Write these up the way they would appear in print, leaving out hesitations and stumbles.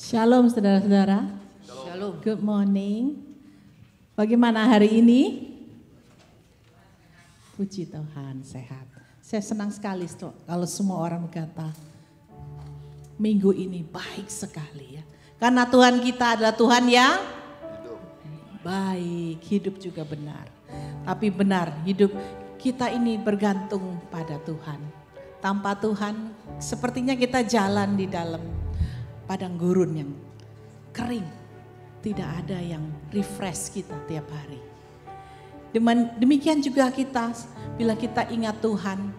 Shalom saudara-saudara. Shalom. Good morning. Bagaimana hari ini? Puji Tuhan, sehat. Saya senang sekali kalau semua orang berkata, minggu ini baik sekali ya. Karena Tuhan kita adalah Tuhan yang baik, hidup juga benar. Tapi benar, hidup kita ini bergantung pada Tuhan. Tanpa Tuhan, sepertinya kita jalan di dalam padang gurun yang kering. Tidak ada yang refresh kita tiap hari. Demikian juga kita, bila kita ingat Tuhan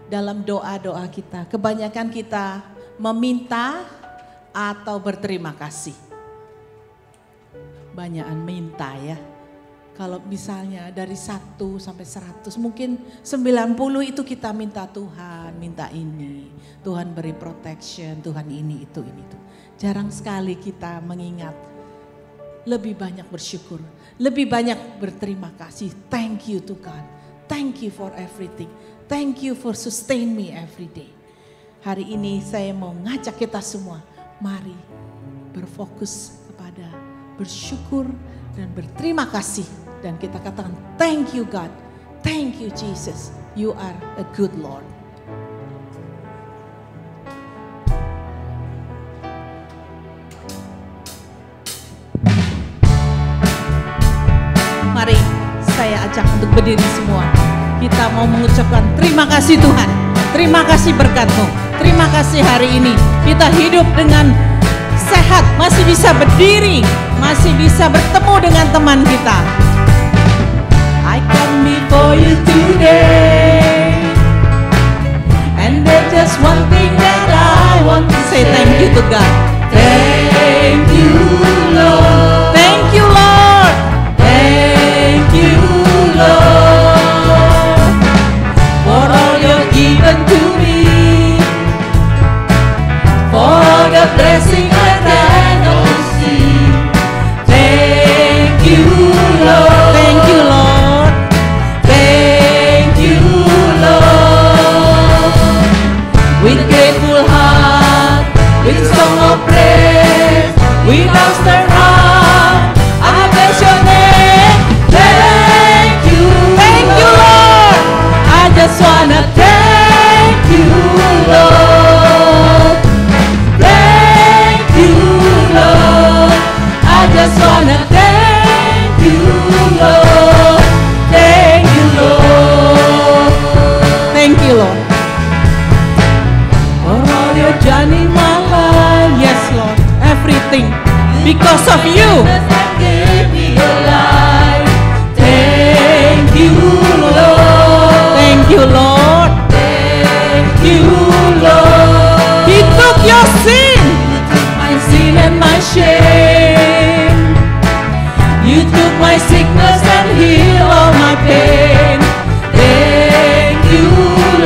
dalam doa-doa kita. Kebanyakan kita meminta atau berterima kasih. Banyakan minta ya. Kalau misalnya dari 1 sampai 100, mungkin 90 itu kita minta Tuhan, minta ini. Tuhan beri protection, Tuhan ini, itu. Jarang sekali kita mengingat, lebih banyak bersyukur, lebih banyak berterima kasih. Thank you to God, thank you for everything, thank you for sustain me every day. Hari ini saya mau ngajak kita semua, mari berfokus kepada bersyukur dan berterima kasih. Dan kita katakan, thank you God, thank you Jesus, you are a good Lord. Mari saya ajak untuk berdiri semua. Kita mau mengucapkan terima kasih Tuhan, terima kasih berkat-Mu, terima kasih hari ini kita hidup dengan sehat, masih bisa berdiri, masih bisa bertemu dengan teman kita. I come before you today, and there's just one thing that I want to say. Thank you to God. Thank you Lord. Thank you Lord. Thank you Lord, for all you've given to me, for the blessing I cannot see. Thank you Lord. Thank you Lord. Thank you Lord. With grateful heart, with song of praise, we now stand up, I bless your name. Thank you Lord. I just wanna thank you Lord. Thank you Lord. I just wanna thank you Lord. Thank you Lord. Thank you Lord. For all your journey my life, yes Lord, everything because of you. Give me your life. Thank you Lord. Thank you Lord. Thank you Lord. He took your sin, my sin and my shame. You took my sickness and healed all my pain. Thank you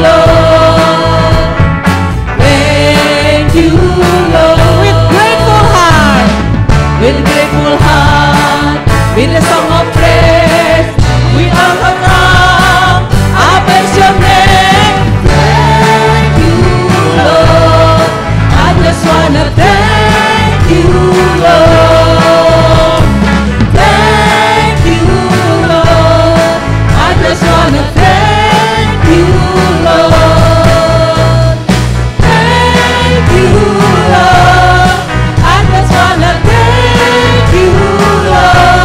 Lord. Thank you Lord. With grateful heart, with grateful heart, with a song of praise, we all come, I bless your name. Thank you Lord. I just wanna thank you Lord. Thank you Lord. I just wanna thank you Lord. Thank you Lord. I just wanna thank you Lord.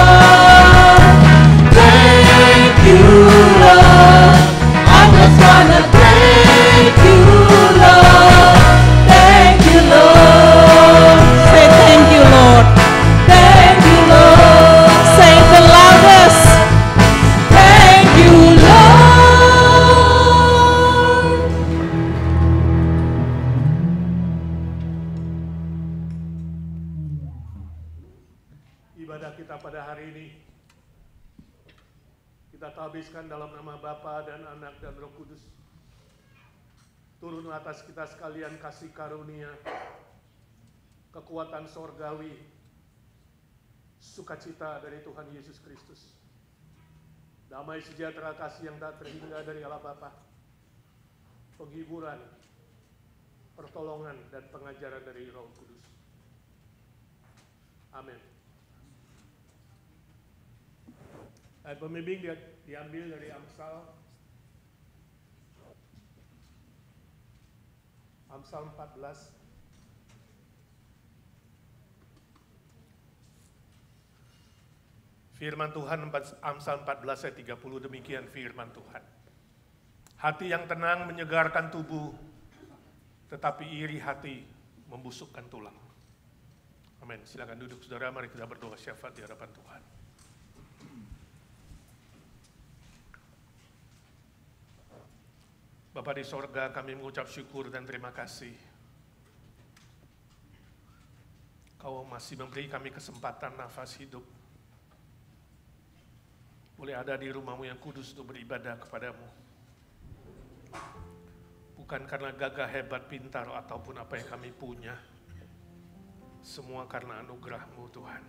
Thank you Lord. I just wanna thank you Lord. Thank you Lord. Say thank you Lord. Thank you Lord. Say it the loudest. Thank you Lord. Ibadah kita pada hari ini kita habiskan dalam nama Bapa dan Anak dan Roh Kudus. Turun atas kita sekalian kasih karunia, kekuatan sorgawi, sukacita dari Tuhan Yesus Kristus, damai sejahtera kasih yang tak terhingga dari Allah Bapa, penghiburan, pertolongan dan pengajaran dari Roh Kudus. Amin. Ayat pembimbing diambil dari Amsal 14. Firman Tuhan Amsal 14 ayat 30, demikian firman Tuhan. Hati yang tenang menyegarkan tubuh, tetapi iri hati membusukkan tulang. Amin. Silakan duduk saudara, mari kita berdoa syafaat di hadapan Tuhan. Bapa di sorga, kami mengucap syukur dan terima kasih. Kau masih memberi kami kesempatan nafas hidup. Boleh ada di rumahmu yang kudus untuk beribadah kepadamu. Bukan karena gagah, hebat, pintar, ataupun apa yang kami punya. Semua karena anugerah-Mu Tuhan.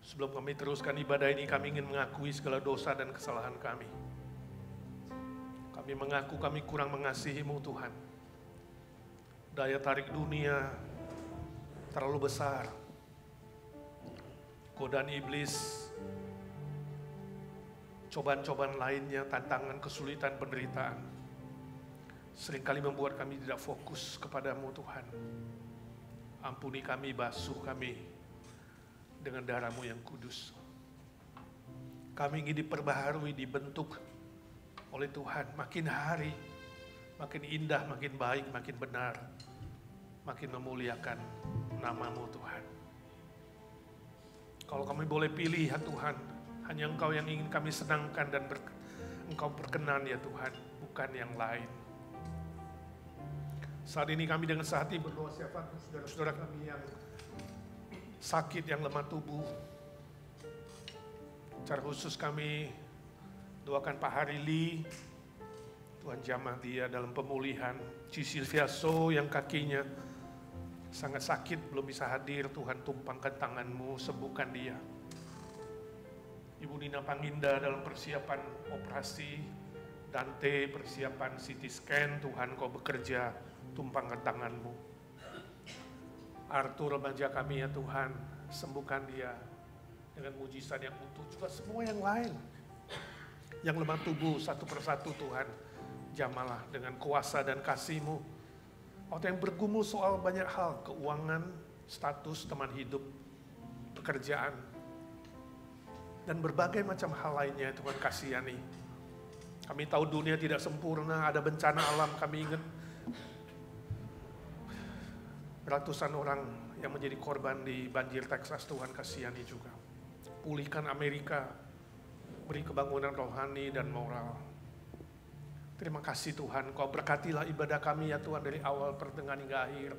Sebelum kami teruskan ibadah ini, kami ingin mengakui segala dosa dan kesalahan kami. Kami mengaku kami kurang mengasihi-Mu Tuhan. Daya tarik dunia terlalu besar. Godaan iblis, cobaan-cobaan lainnya, tantangan, kesulitan, penderitaan, seringkali membuat kami tidak fokus kepadamu Tuhan. Ampuni kami, basuh kami dengan darah-Mu yang kudus. Kami ingin diperbaharui, dibentuk oleh Tuhan, makin hari, makin indah, makin baik, makin benar, makin memuliakan nama-Mu Tuhan. Kalau kami boleh pilih ya Tuhan, hanya Engkau yang ingin kami senangkan dan Engkau berkenan ya Tuhan, bukan yang lain. Saat ini kami dengan sehati berdoa syafaat untuk saudara-saudara kami yang sakit, yang lemah tubuh. Secara khusus kami doakan Pak Harili, Tuhan jamah dia dalam pemulihan. Silvia So yang kakinya sangat sakit, belum bisa hadir, Tuhan tumpangkan tangan-Mu, sembuhkan dia. Ibu Nina Panginda dalam persiapan operasi, Dante persiapan CT scan, Tuhan Kau bekerja, tumpangkan tangan-Mu. Arthur remaja kami ya Tuhan, sembuhkan dia dengan mujizat yang utuh, juga semua yang lain. Yang lemah tubuh satu persatu Tuhan, jamalah dengan kuasa dan kasih-Mu. Atau yang bergumul soal banyak hal, keuangan, status, teman hidup, pekerjaan, dan berbagai macam hal lainnya, Tuhan kasihani. Kami tahu dunia tidak sempurna, ada bencana alam, kami ingat ratusan orang yang menjadi korban di banjir Texas, Tuhan kasihani juga. Pulihkan Amerika, beri kebangunan rohani dan moral. Terima kasih Tuhan, Kau berkatilah ibadah kami ya Tuhan dari awal pertengahan hingga akhir.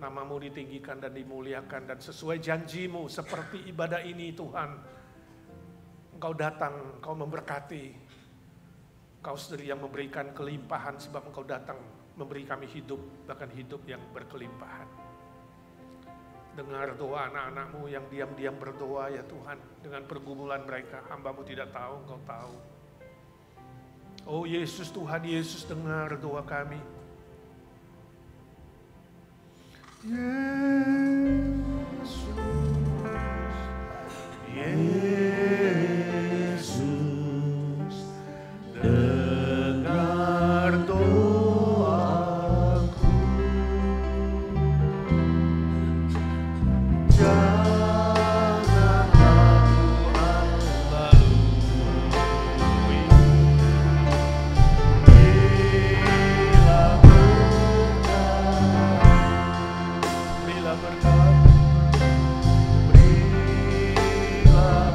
Nama-Mu ditinggikan dan dimuliakan, dan sesuai janji-Mu seperti ibadah ini Tuhan. Engkau datang, Engkau memberkati. Engkau sendiri yang memberikan kelimpahan sebab Engkau datang memberi kami hidup, bahkan hidup yang berkelimpahan. Dengar doa anak-anak-Mu yang diam-diam berdoa ya Tuhan. Dengan pergumulan mereka, hamba-Mu tidak tahu, Engkau tahu. Oh Yesus, Tuhan Yesus, dengar doa kami. Yesus, Yesus, dengar doaku. Jangan hamba-Mu berilah berkat, berilah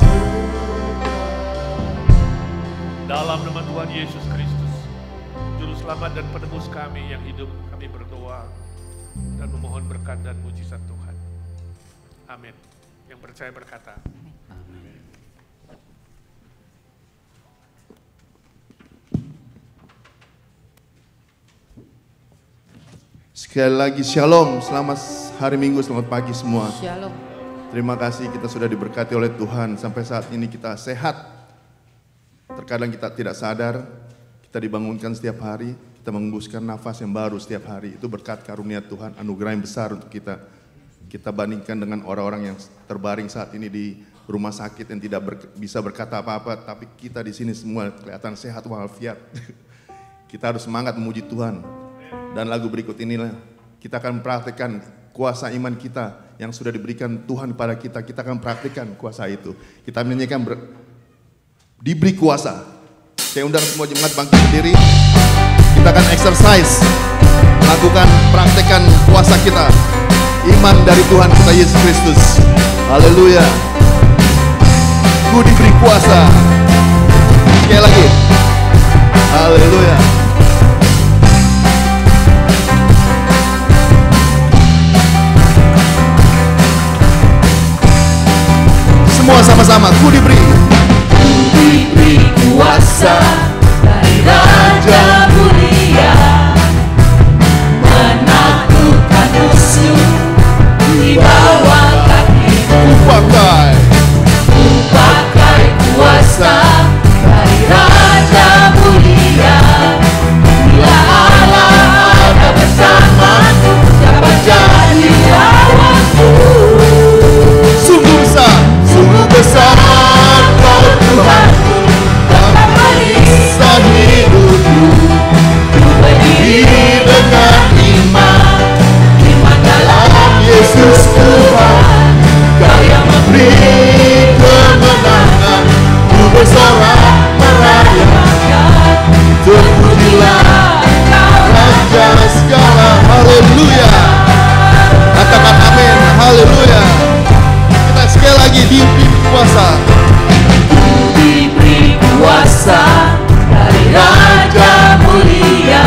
dalam nama Tuhan Yesus Kristus, Juru Selamat dan Penebus kami yang hidup, kami berdoa dan memohon berkat dan mujizat Tuhan. Amin. Yang percaya berkata, amin. Sekali lagi shalom, selamat hari Minggu, selamat pagi semua. Shalom. Terima kasih kita sudah diberkati oleh Tuhan sampai saat ini kita sehat. Terkadang kita tidak sadar, kita dibangunkan setiap hari, kita mengembuskan nafas yang baru setiap hari. Itu berkat karunia Tuhan, anugerah yang besar untuk kita. kita bandingkan dengan orang-orang yang terbaring saat ini di rumah sakit yang tidak bisa berkata apa-apa, tapi kita di sini semua kelihatan sehat walafiat. Kita harus semangat memuji Tuhan. Dan lagu berikut inilah kita akan praktikkan kuasa iman kita yang sudah diberikan Tuhan pada kita. Kita akan praktikkan kuasa itu. Kita menyanyikan diberi kuasa. Saya undang semua jemaat bangkit berdiri. Kita akan exercise, lakukan, praktekkan kuasa kita. Iman dari Tuhan kita Yesus Kristus. Haleluya. Ku diberi kuasa. Sekali lagi. Haleluya. Semua sama-sama. Ku diberi kuasa dari Raja mulia, menaklukkan musuh di bawah kakiku. Ku pakai kuasa dari Raja mulia. Bila Allah ada bersamaku, dapat jadi lawanku. sungguh besar Kau Tuhanku, Dapat merisa hidupku. Ku berdiri dengan iman, iman dalam Yesus Tuhan, Kau yang beri kemenangan. Ku bersorak merayakan, terpujilah Kau Raja segala. Haleluya. Katakan amin. Haleluya. Kita sekali lagi diberi kuasa. diberi kuasa dari Raja mulia,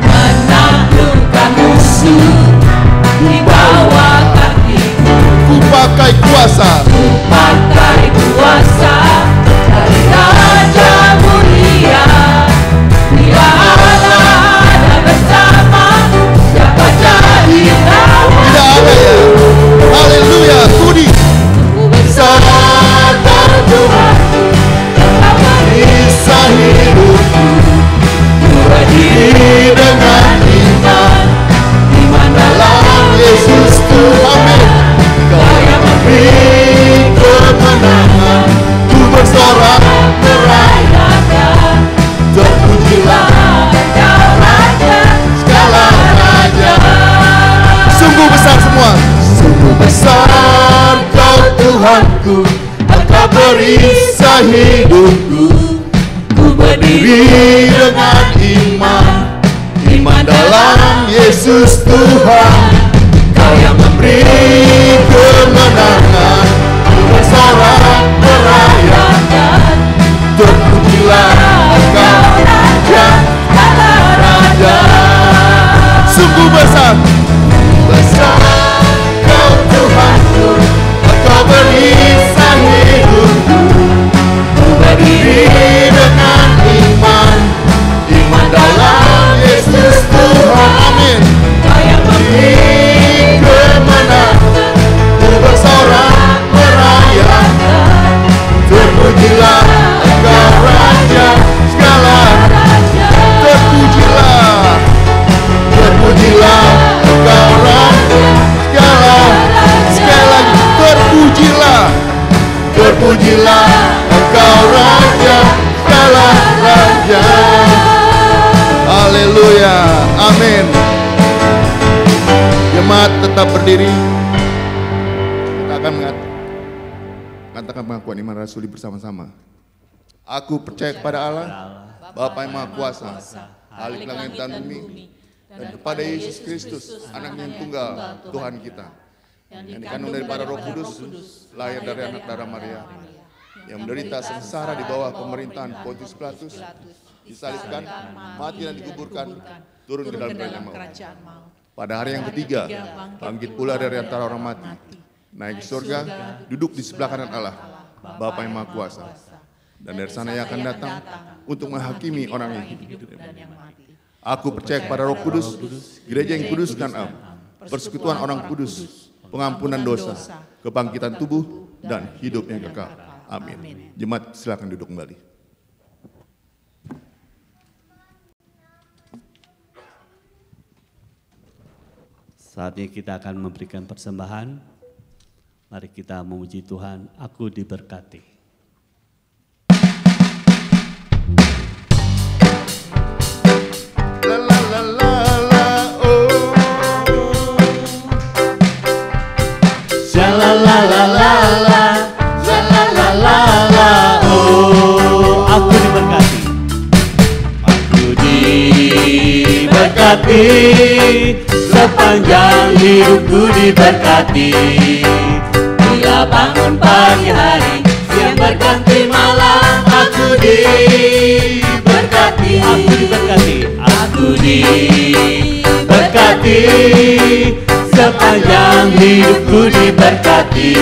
menaklukkan musuh di bawah kakiku. Ku pakai kuasa. Pakai kuasa dari Raja mulia. Bila Allah ada bersamaku, dapat jadi lawan. Tidak ada ya. Haleluya. Kudi. Besar Tuhan, Kau Bisa hidupku. Ku berdiri dengan iman, iman dalam Yesus Tuhan. Kau yang Beri kemenangan. Ku bersorak merayakan. terpujilah Kau Raja segala raja. Sungguh besar semua. Sungguh besar Kau Tuhanku, Engkau perisai hidupku. Ku berdiri Beri dengan iman, iman dalam Yesus Tuhan. Kau yang Beri kemenangan. Ku bersorak merayakan, terpujilah Engkau Raja segala Raja. Sungguh besar Kau Tuhanku, Engkau perisai hidupku. Ku berdiri Dengan iman, iman dalam Yesus Tuhan. Amin. Kau yang Beri kemenangan. Ku bersorak merayakan, terpujilah Engkau Raja segala. Raja. Terpujilah, terpujilah Engkau Raja segala. Sekali lagi, terpujilah, terpujilah Engkau Raja segala raja. Haleluya, amin. Jemaat tetap berdiri. Kita akan mengatakan pengakuan iman rasuli bersama-sama. Aku percaya kepada Allah, Bapa yang Maha Kuasa, Khalik langit dan bumi, dan kepada Yesus Kristus, Anaknya yang tunggal, Tuhan kita, yang dikandung dari para Roh Kudus, lahir dari anak darah Maria, yang menderita sengsara di bawah pemerintahan Pontius Pilatus, disalibkan, mati dan dikuburkan, turun ke dalam kerajaan maut. Pada hari yang ketiga, bangkit pula dari antara orang mati, naik ke surga, duduk di sebelah kanan Allah, Bapa yang Maha Kuasa. Dan dari sana ia akan datang untuk menghakimi orang yang hidup dan yang mati. Aku percaya kepada Roh Kudus, gereja yang kudus dan am, persekutuan orang kudus, pengampunan dosa, kebangkitan tubuh, dan hidup yang kekal. Amin. Jemaat silakan duduk kembali. Saatnya kita akan memberikan persembahan. Mari kita memuji Tuhan, aku diberkati. La la la la la oh. Sha la la la la la, sha la la la la oh. Aku diberkati. Aku diberkati. Sepanjang hidupku diberkati. Bila bangun pagi hari, siang berganti malam, aku diberkati. Aku diberkati. Aku diberkati. Sepanjang hidupku diberkati.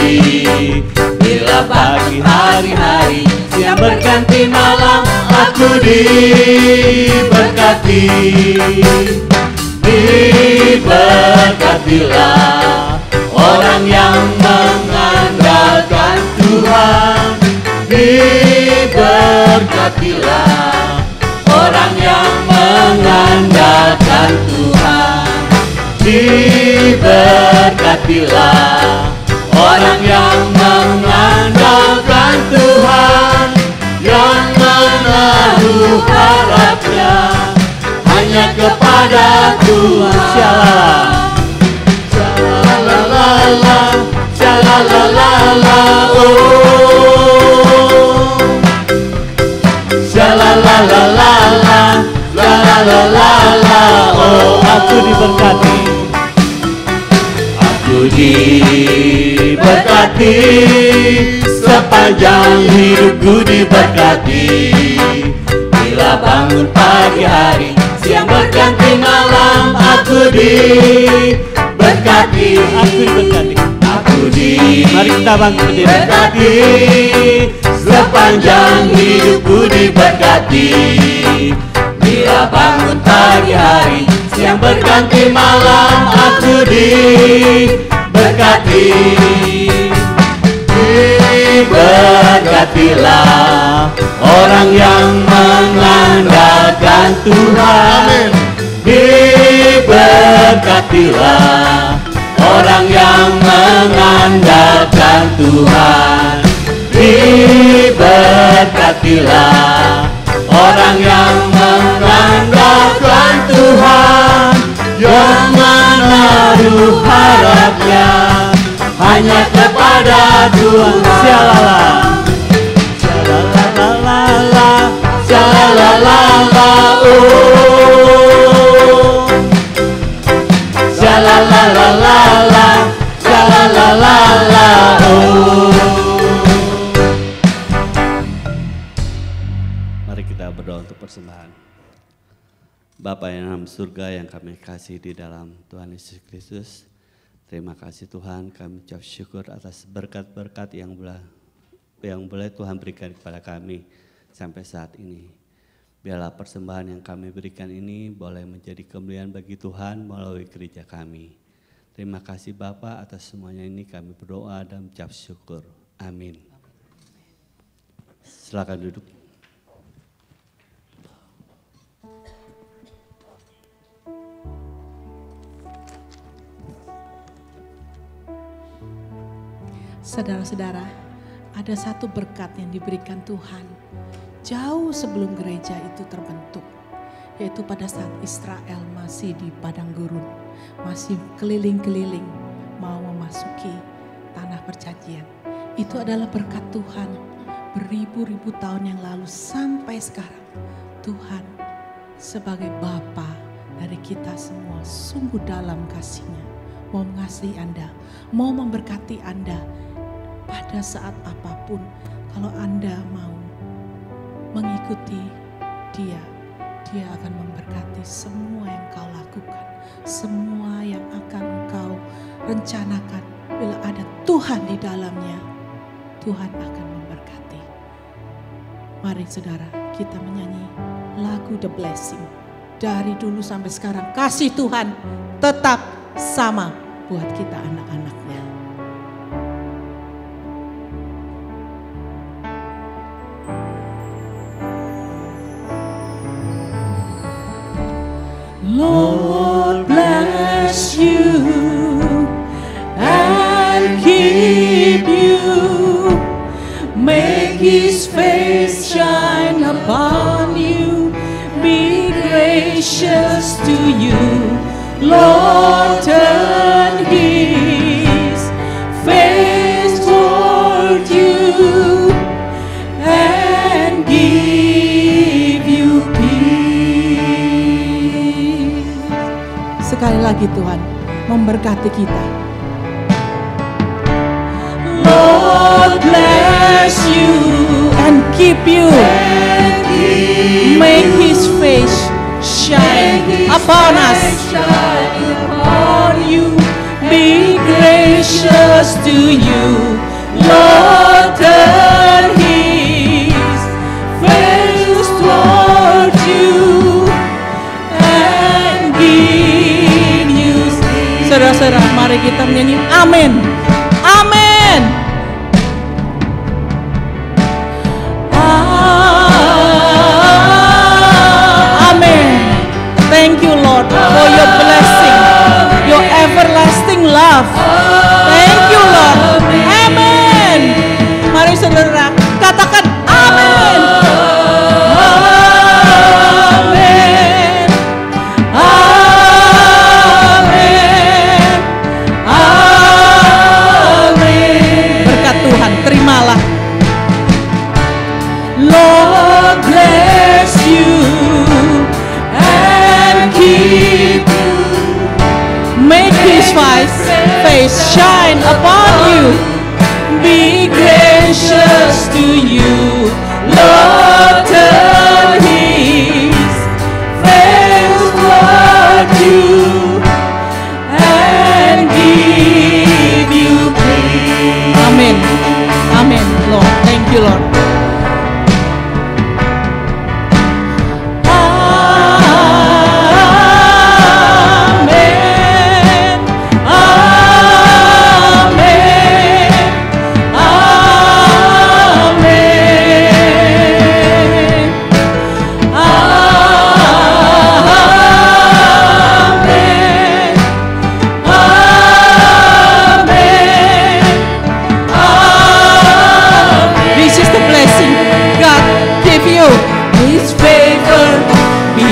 Bila pagi hari, siang berganti malam, aku diberkati. Diberkatilah orang yang mengandalkan Tuhan. Diberkatilah orang yang mengandalkan Tuhan. Diberkatilah orang yang mengandalkan Tuhan, yang menaruh harapnya hanya kepada Tuhan. Shalala, shalala, oh. Shalala, oh. Aku diberkati. Aku diberkati. Sepanjang hidupku diberkati. Bila bangun pagi hari, siang berganti malam, aku diberkati. Aku diberkati. Aku Mari kita bangkit berdiri. diberkati. Sepanjang hidupku diberkati. Bila bangun pagi hari, siang berganti malam, aku diberkati. Diberkatilah orang yang mengandalkan Tuhan. Diberkatilah orang yang mengandalkan Tuhan. Diberkatilah orang yang mengandalkan Tuhan, yang menaruh harapnya hanya kepada Tuhan. Shalala, shalala, shalala, oh. Shalala, shalala, oh. Mari kita berdoa untuk persembahan. Bapa yang dalam surga yang kami kasih di dalam Tuhan Yesus Kristus, terima kasih Tuhan, kami ucap syukur atas berkat-berkat yang boleh Tuhan berikan kepada kami sampai saat ini. Biarlah persembahan yang kami berikan ini boleh menjadi kemuliaan bagi Tuhan melalui gereja kami. Terima kasih Bapa atas semuanya ini, kami berdoa dan ucap syukur. Amin. Silakan duduk. Saudara-saudara, ada satu berkat yang diberikan Tuhan jauh sebelum gereja itu terbentuk, yaitu pada saat Israel masih di padang gurun, masih keliling-keliling mau memasuki tanah perjanjian. Itu adalah berkat Tuhan beribu-ribu tahun yang lalu sampai sekarang. Tuhan sebagai Bapa dari kita semua sungguh dalam kasih-Nya, mau mengasihi Anda, mau memberkati Anda pada saat apapun. Kalau Anda mau mengikuti Dia, Dia akan memberkati semua yang kau lakukan, semua yang akan engkau rencanakan. Bila ada Tuhan di dalamnya, Tuhan akan memberkati. Mari saudara, kita menyanyi lagu The Blessing. Dari dulu sampai sekarang kasih Tuhan tetap sama buat kita anak-anaknya. Lord bless you gracious to you. Lord, turn His face toward you and give you peace. Sekali lagi Tuhan memberkati kita. Lord bless you and keep you. Make His face shine upon us. Upon you, be gracious to you. Lord, turn His face toward you and give you peace. Saudara-saudara, mari kita menyanyi amin. Amin. Thank you, Lord, for your blessing, your everlasting love. Thank you, Lord. Amen. Mari saudara katakan amin. Amin. Amin. Amin. Berkat Tuhan, terimalah. Lord bless you. Keep you. Make His face shine upon you. Be gracious to you. Lord, turn His face toward you and give you peace. Amen. Amen, Lord. Thank you, Lord.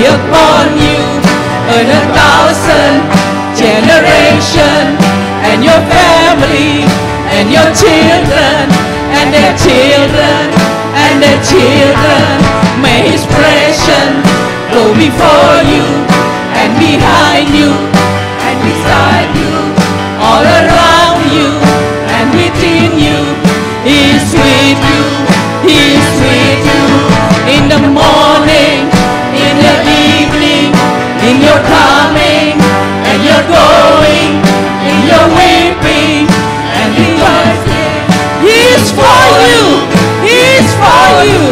Upon you in 1,000 generations, and your family, and your children, and their children, and their children. May His presence go before you, and behind you, and beside you, all around you, and within you. He is with you, He is with you in the morning, in the evening, in your coming and your going, in your weeping and rejoicing. He is for you. He is for you.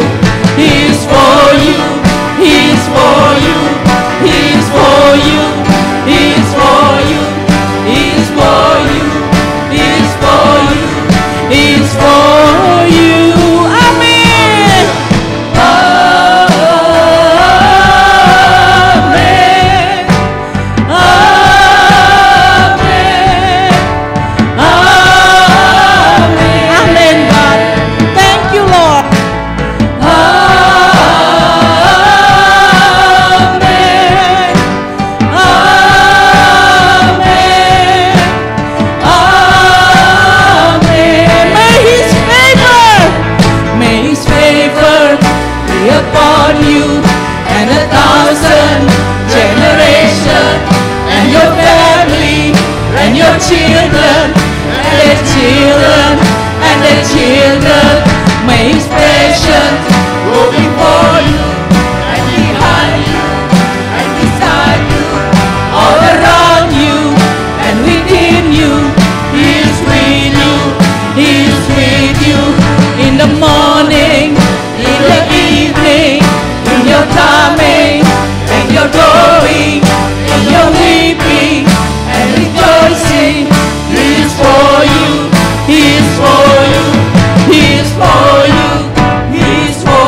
He is for you. He is for you. He is for you. He is for you. He is for you. He is for you. He is for you. Amen. Upon you and 1,000 generations, and your family, and your children, and their children, and their children. May His presence go before you, and behind you, and beside you, all around you, and within you. He is with you. He is with you in the morning, in the evening, in your coming and your going, in your weeping and rejoicing. He is for you. He is for you. He is for you. He is for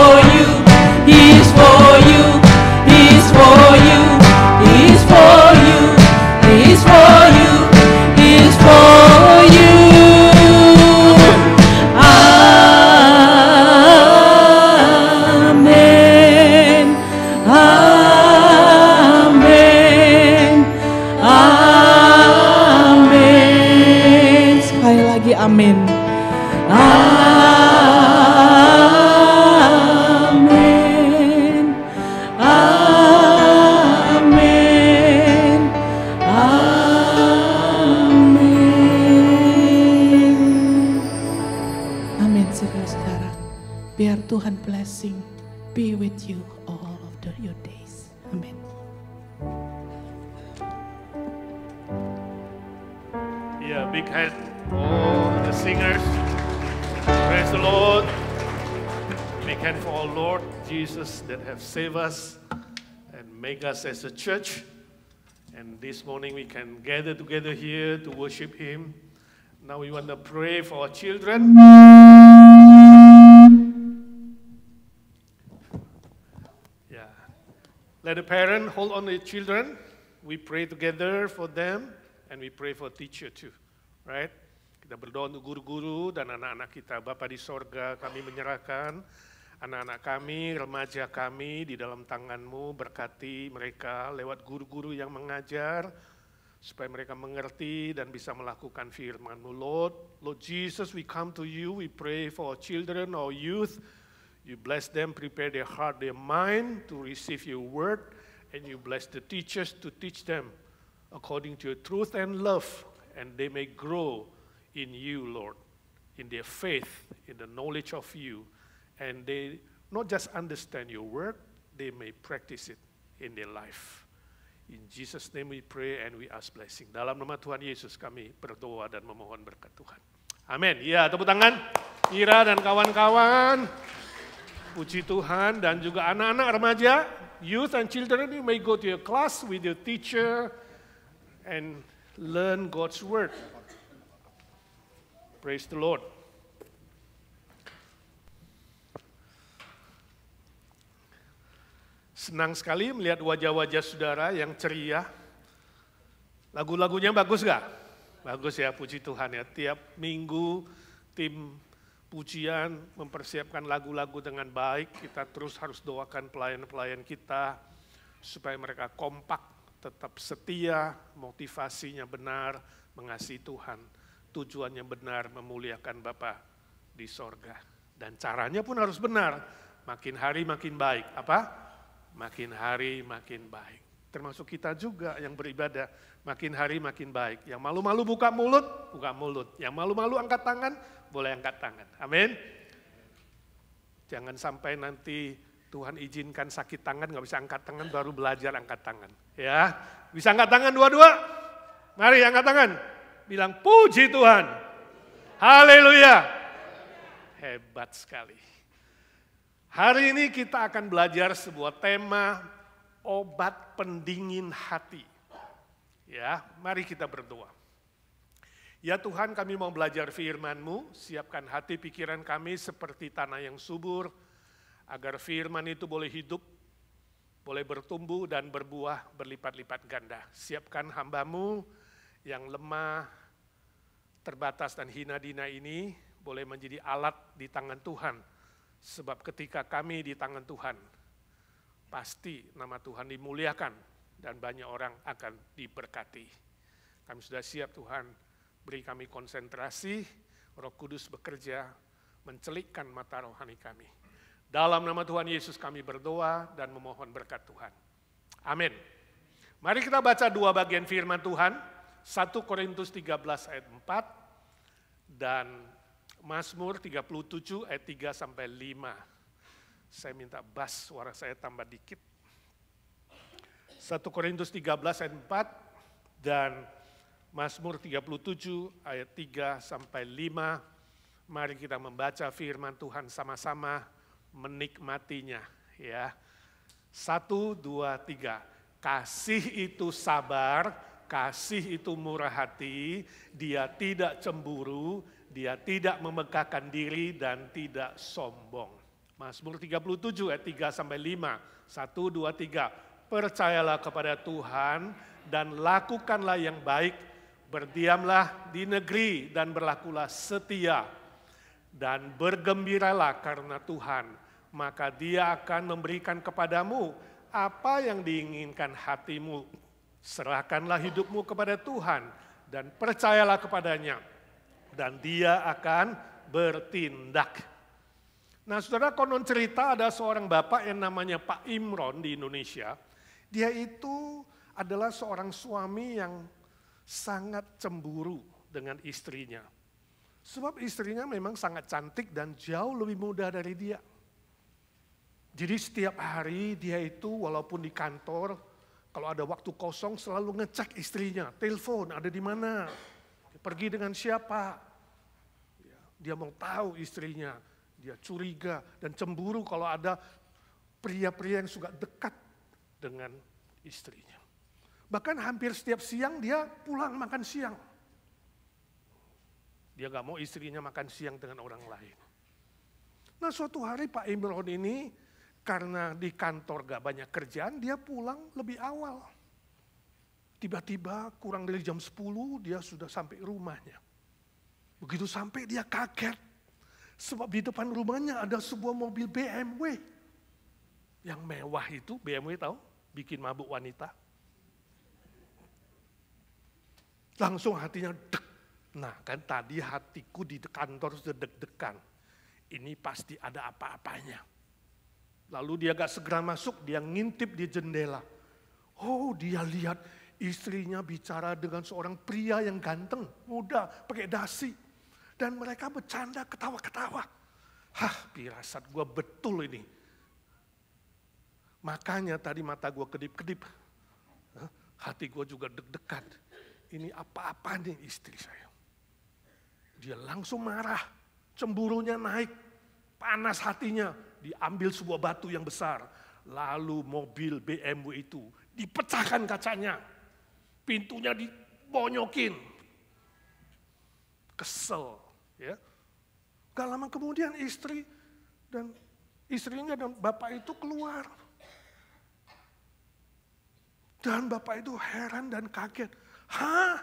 your days. Amen. Yeah, big hand. All the singers. Praise the Lord. Big hand for our Lord Jesus that have saved us and make us as a church. And this morning we can gather together here to worship Him. Now we want to pray for our children. Yeah. Let the parent hold on to the children. We pray together for them and we pray for teacher too. Right? Kita berdoa untuk guru-guru dan anak-anak kita. Bapa di sorga, kami menyerahkan anak-anak kami, remaja kami di dalam tangan-Mu, berkati mereka lewat guru-guru yang mengajar, supaya mereka mengerti dan bisa melakukan firman-Mu. Lord Jesus, we come to You, we pray for our children, our youth. You bless them, prepare their heart, their mind to receive Your word, and You bless the teachers to teach them according to Your truth and love, and they may grow in You, Lord, in their faith, in the knowledge of You. And they not just understand Your word, they may practice it in their life. In Jesus' name we pray and we ask blessing. Dalam nama Tuhan Yesus kami berdoa dan memohon berkat Tuhan. Amin. Ya, tepuk tangan. Ira dan kawan-kawan. Puji Tuhan dan juga anak-anak remaja, youth and children, you may go to your class with your teacher and learn God's word. Praise the Lord. Senang sekali melihat wajah-wajah saudara yang ceria. Lagu-lagunya bagus gak? Bagus ya, puji Tuhan ya. Tiap minggu tim pujian mempersiapkan lagu-lagu dengan baik. Kita terus harus doakan pelayan-pelayan kita supaya mereka kompak, tetap setia, motivasinya benar, mengasihi Tuhan. Tujuannya benar, memuliakan Bapa di sorga. Dan caranya pun harus benar. Makin hari makin baik. Apa? Makin hari makin baik. Termasuk kita juga yang beribadah, makin hari makin baik. Yang malu-malu buka mulut, buka mulut. Yang malu-malu angkat tangan, boleh angkat tangan. Amin. Jangan sampai nanti Tuhan izinkan sakit tangan, gak bisa angkat tangan, baru belajar angkat tangan. Ya, bisa angkat tangan dua-dua? Mari angkat tangan. Bilang puji Tuhan. Haleluya. Hebat sekali. Hari ini kita akan belajar sebuah tema obat pendingin hati. Ya, mari kita berdoa. Ya Tuhan, kami mau belajar firman-Mu, siapkan hati pikiran kami seperti tanah yang subur, agar firman itu boleh hidup, boleh bertumbuh dan berbuah berlipat-lipat ganda. Siapkan hamba-Mu yang lemah, terbatas dan hina-dina ini, boleh menjadi alat di tangan Tuhan. Sebab ketika kami di tangan Tuhan, pasti nama Tuhan dimuliakan dan banyak orang akan diberkati. Kami sudah siap Tuhan, beri kami konsentrasi, Roh Kudus bekerja, mencelikkan mata rohani kami. Dalam nama Tuhan Yesus kami berdoa dan memohon berkat Tuhan. Amin. Mari kita baca dua bagian firman Tuhan, 1 Korintus 13 ayat 4 dan Mazmur 37 ayat 3 sampai 5. Saya minta bass suara saya tambah dikit. 1 Korintus 13 ayat 4 dan Mazmur 37 ayat 3 sampai 5. Mari kita membaca firman Tuhan sama-sama, menikmatinya ya. 1, 2, 3. Kasih itu sabar, kasih itu murah hati, dia tidak cemburu, dia tidak memegahkan diri dan tidak sombong. Mazmur 37 ayat 3 sampai 5. 1, 2, 3. Percayalah kepada Tuhan dan lakukanlah yang baik. Berdiamlah di negeri dan berlakulah setia. Dan bergembiralah karena Tuhan. Maka Dia akan memberikan kepadamu apa yang diinginkan hatimu. Serahkanlah hidupmu kepada Tuhan dan percayalah kepadanya. Dan Dia akan bertindak. Nah saudara, konon cerita ada seorang bapak yang namanya Pak Imron di Indonesia. Dia itu adalah seorang suami yang sangat cemburu dengan istrinya. Sebab istrinya memang sangat cantik dan jauh lebih muda dari dia. Jadi setiap hari dia itu walaupun di kantor, kalau ada waktu kosong selalu ngecek istrinya, telepon ada di mana, pergi dengan siapa. Dia mau tahu istrinya, dia curiga dan cemburu kalau ada pria-pria yang suka dekat dengan istrinya. Bahkan hampir setiap siang dia pulang makan siang. Dia gak mau istrinya makan siang dengan orang lain. Nah suatu hari Pak Imron ini karena di kantor gak banyak kerjaan, dia pulang lebih awal. Tiba-tiba kurang dari jam 10 dia sudah sampai rumahnya. Begitu sampai dia kaget. Sebab di depan rumahnya ada sebuah mobil BMW. Yang mewah itu, BMW tahu? Bikin mabuk wanita. Langsung hatinya dek. Nah kan tadi hatiku di kantor sudah deg-degan. Ini pasti ada apa-apanya. Lalu dia gak segera masuk, dia ngintip di jendela. Oh dia lihat istrinya bicara dengan seorang pria yang ganteng, muda, pakai dasi. Dan mereka bercanda ketawa-ketawa. Hah firasat gue betul ini. Makanya tadi mata gue kedip-kedip. Hati gue juga deg-degan. Ini apa-apa nih istri saya. Dia langsung marah, cemburunya naik, panas hatinya. Diambil sebuah batu yang besar. Lalu mobil BMW itu dipecahkan kacanya. Pintunya dibonyokin. Kesel. Ya. Gak lama kemudian istrinya dan bapak itu keluar. Dan bapak itu heran dan kaget. Hah?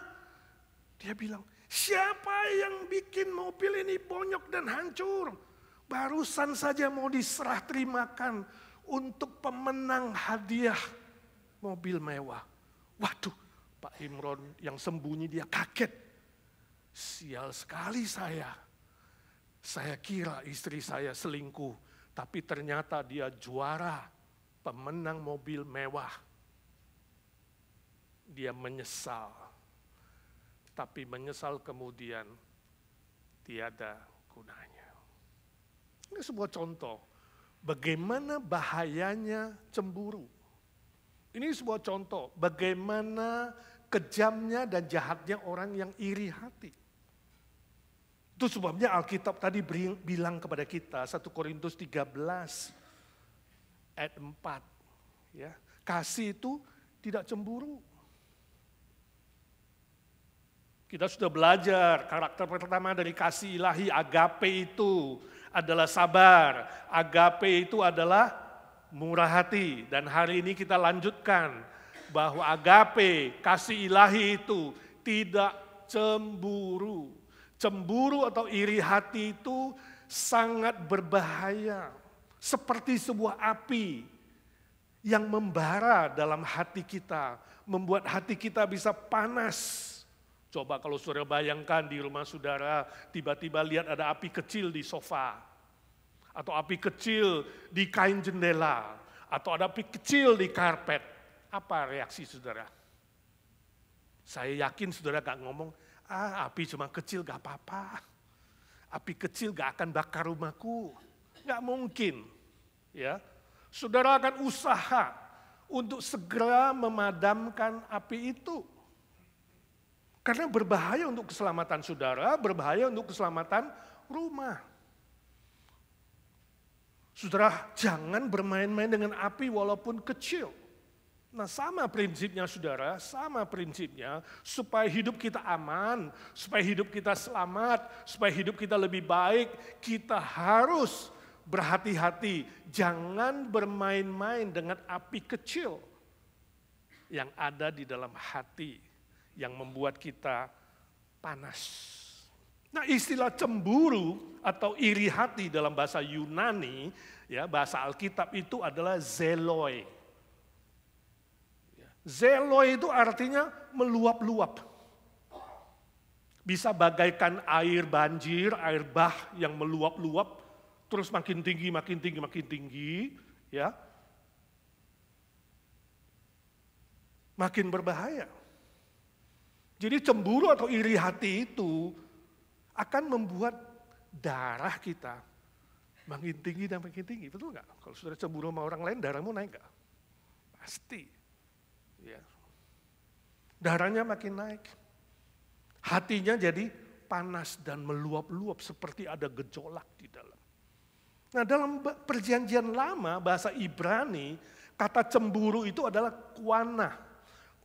Dia bilang, siapa yang bikin mobil ini bonyok dan hancur? Barusan saja mau diserah terimakan untuk pemenang hadiah mobil mewah. Waduh, Pak Imron yang sembunyi dia kaget. Sial sekali saya. Saya kira istri saya selingkuh, tapi ternyata dia juara pemenang mobil mewah. Dia menyesal, tapi menyesal kemudian tiada gunanya. Ini sebuah contoh bagaimana bahayanya cemburu. Ini sebuah contoh bagaimana kejamnya dan jahatnya orang yang iri hati. Itu sebabnya Alkitab tadi bilang kepada kita 1 Korintus 13 ayat 4. Ya, kasih itu tidak cemburu. Kita sudah belajar karakter pertama dari kasih ilahi, agape itu adalah sabar, agape itu adalah murah hati. Dan hari ini kita lanjutkan bahwa agape, kasih ilahi itu tidak cemburu. Cemburu atau iri hati itu sangat berbahaya. Seperti sebuah api yang membara dalam hati kita, membuat hati kita bisa panas. Coba kalau saudara bayangkan di rumah saudara, tiba-tiba lihat ada api kecil di sofa. Atau api kecil di kain jendela. Atau ada api kecil di karpet. Apa reaksi saudara? Saya yakin saudara gak ngomong, api cuma kecil gak apa-apa. Api kecil gak akan bakar rumahku. Gak mungkin. Ya, saudara akan usaha untuk segera memadamkan api itu. Karena berbahaya untuk keselamatan saudara, berbahaya untuk keselamatan rumah. Saudara, jangan bermain-main dengan api walaupun kecil. Nah sama prinsipnya saudara, sama prinsipnya supaya hidup kita aman, supaya hidup kita selamat, supaya hidup kita lebih baik, kita harus berhati-hati. Jangan bermain-main dengan api kecil yang ada di dalam hati. Yang membuat kita panas. Nah istilah cemburu atau iri hati dalam bahasa Yunani, ya bahasa Alkitab itu adalah zeloi. Zeloi itu artinya meluap-luap. Bisa bagaikan air banjir, air bah yang meluap-luap, terus makin tinggi, makin tinggi, makin tinggi, ya. Makin berbahaya. Jadi cemburu atau iri hati itu akan membuat darah kita makin tinggi dan makin tinggi, betul nggak? Kalau saudara cemburu sama orang lain, darahmu naik nggak? Pasti. Ya. Darahnya makin naik. Hatinya jadi panas dan meluap-luap seperti ada gejolak di dalam. Nah, dalam perjanjian lama, bahasa Ibrani, kata cemburu itu adalah kuanah.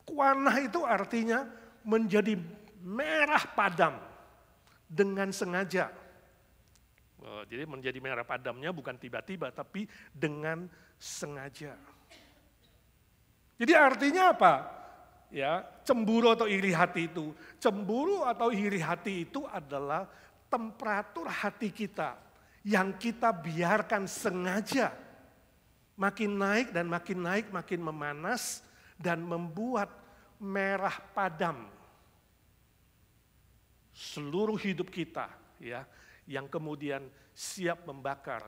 Kuanah itu artinya menjadi merah padam dengan sengaja. Jadi menjadi merah padamnya bukan tiba-tiba, tapi dengan sengaja. Jadi artinya apa? Ya, cemburu atau iri hati itu. Cemburu atau iri hati itu adalah temperatur hati kita yang kita biarkan sengaja makin naik dan makin naik, makin memanas dan membuat merah padam seluruh hidup kita, ya, yang kemudian siap membakar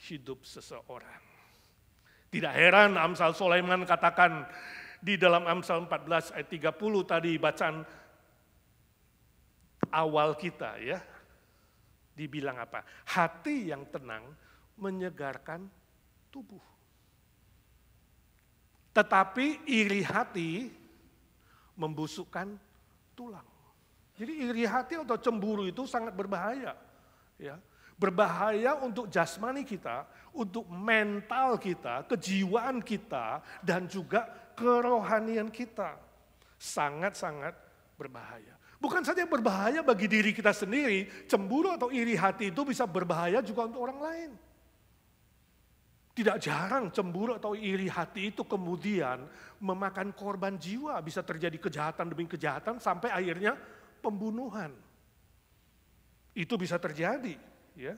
hidup seseorang. Tidak heran Amsal Sulaiman katakan di dalam Amsal 14 ayat 30 tadi bacaan awal kita, ya. Dibilang apa? Hati yang tenang menyegarkan tubuh. Tetapi iri hati membusukkan tulang. Jadi iri hati atau cemburu itu sangat berbahaya. Ya. Berbahaya untuk jasmani kita, untuk mental kita, kejiwaan kita, dan juga kerohanian kita. Sangat-sangat berbahaya. Bukan saja berbahaya bagi diri kita sendiri, cemburu atau iri hati itu bisa berbahaya juga untuk orang lain. Tidak jarang cemburu atau iri hati itu kemudian memakan korban jiwa, bisa terjadi kejahatan demi kejahatan sampai akhirnya pembunuhan. Itu bisa terjadi, ya.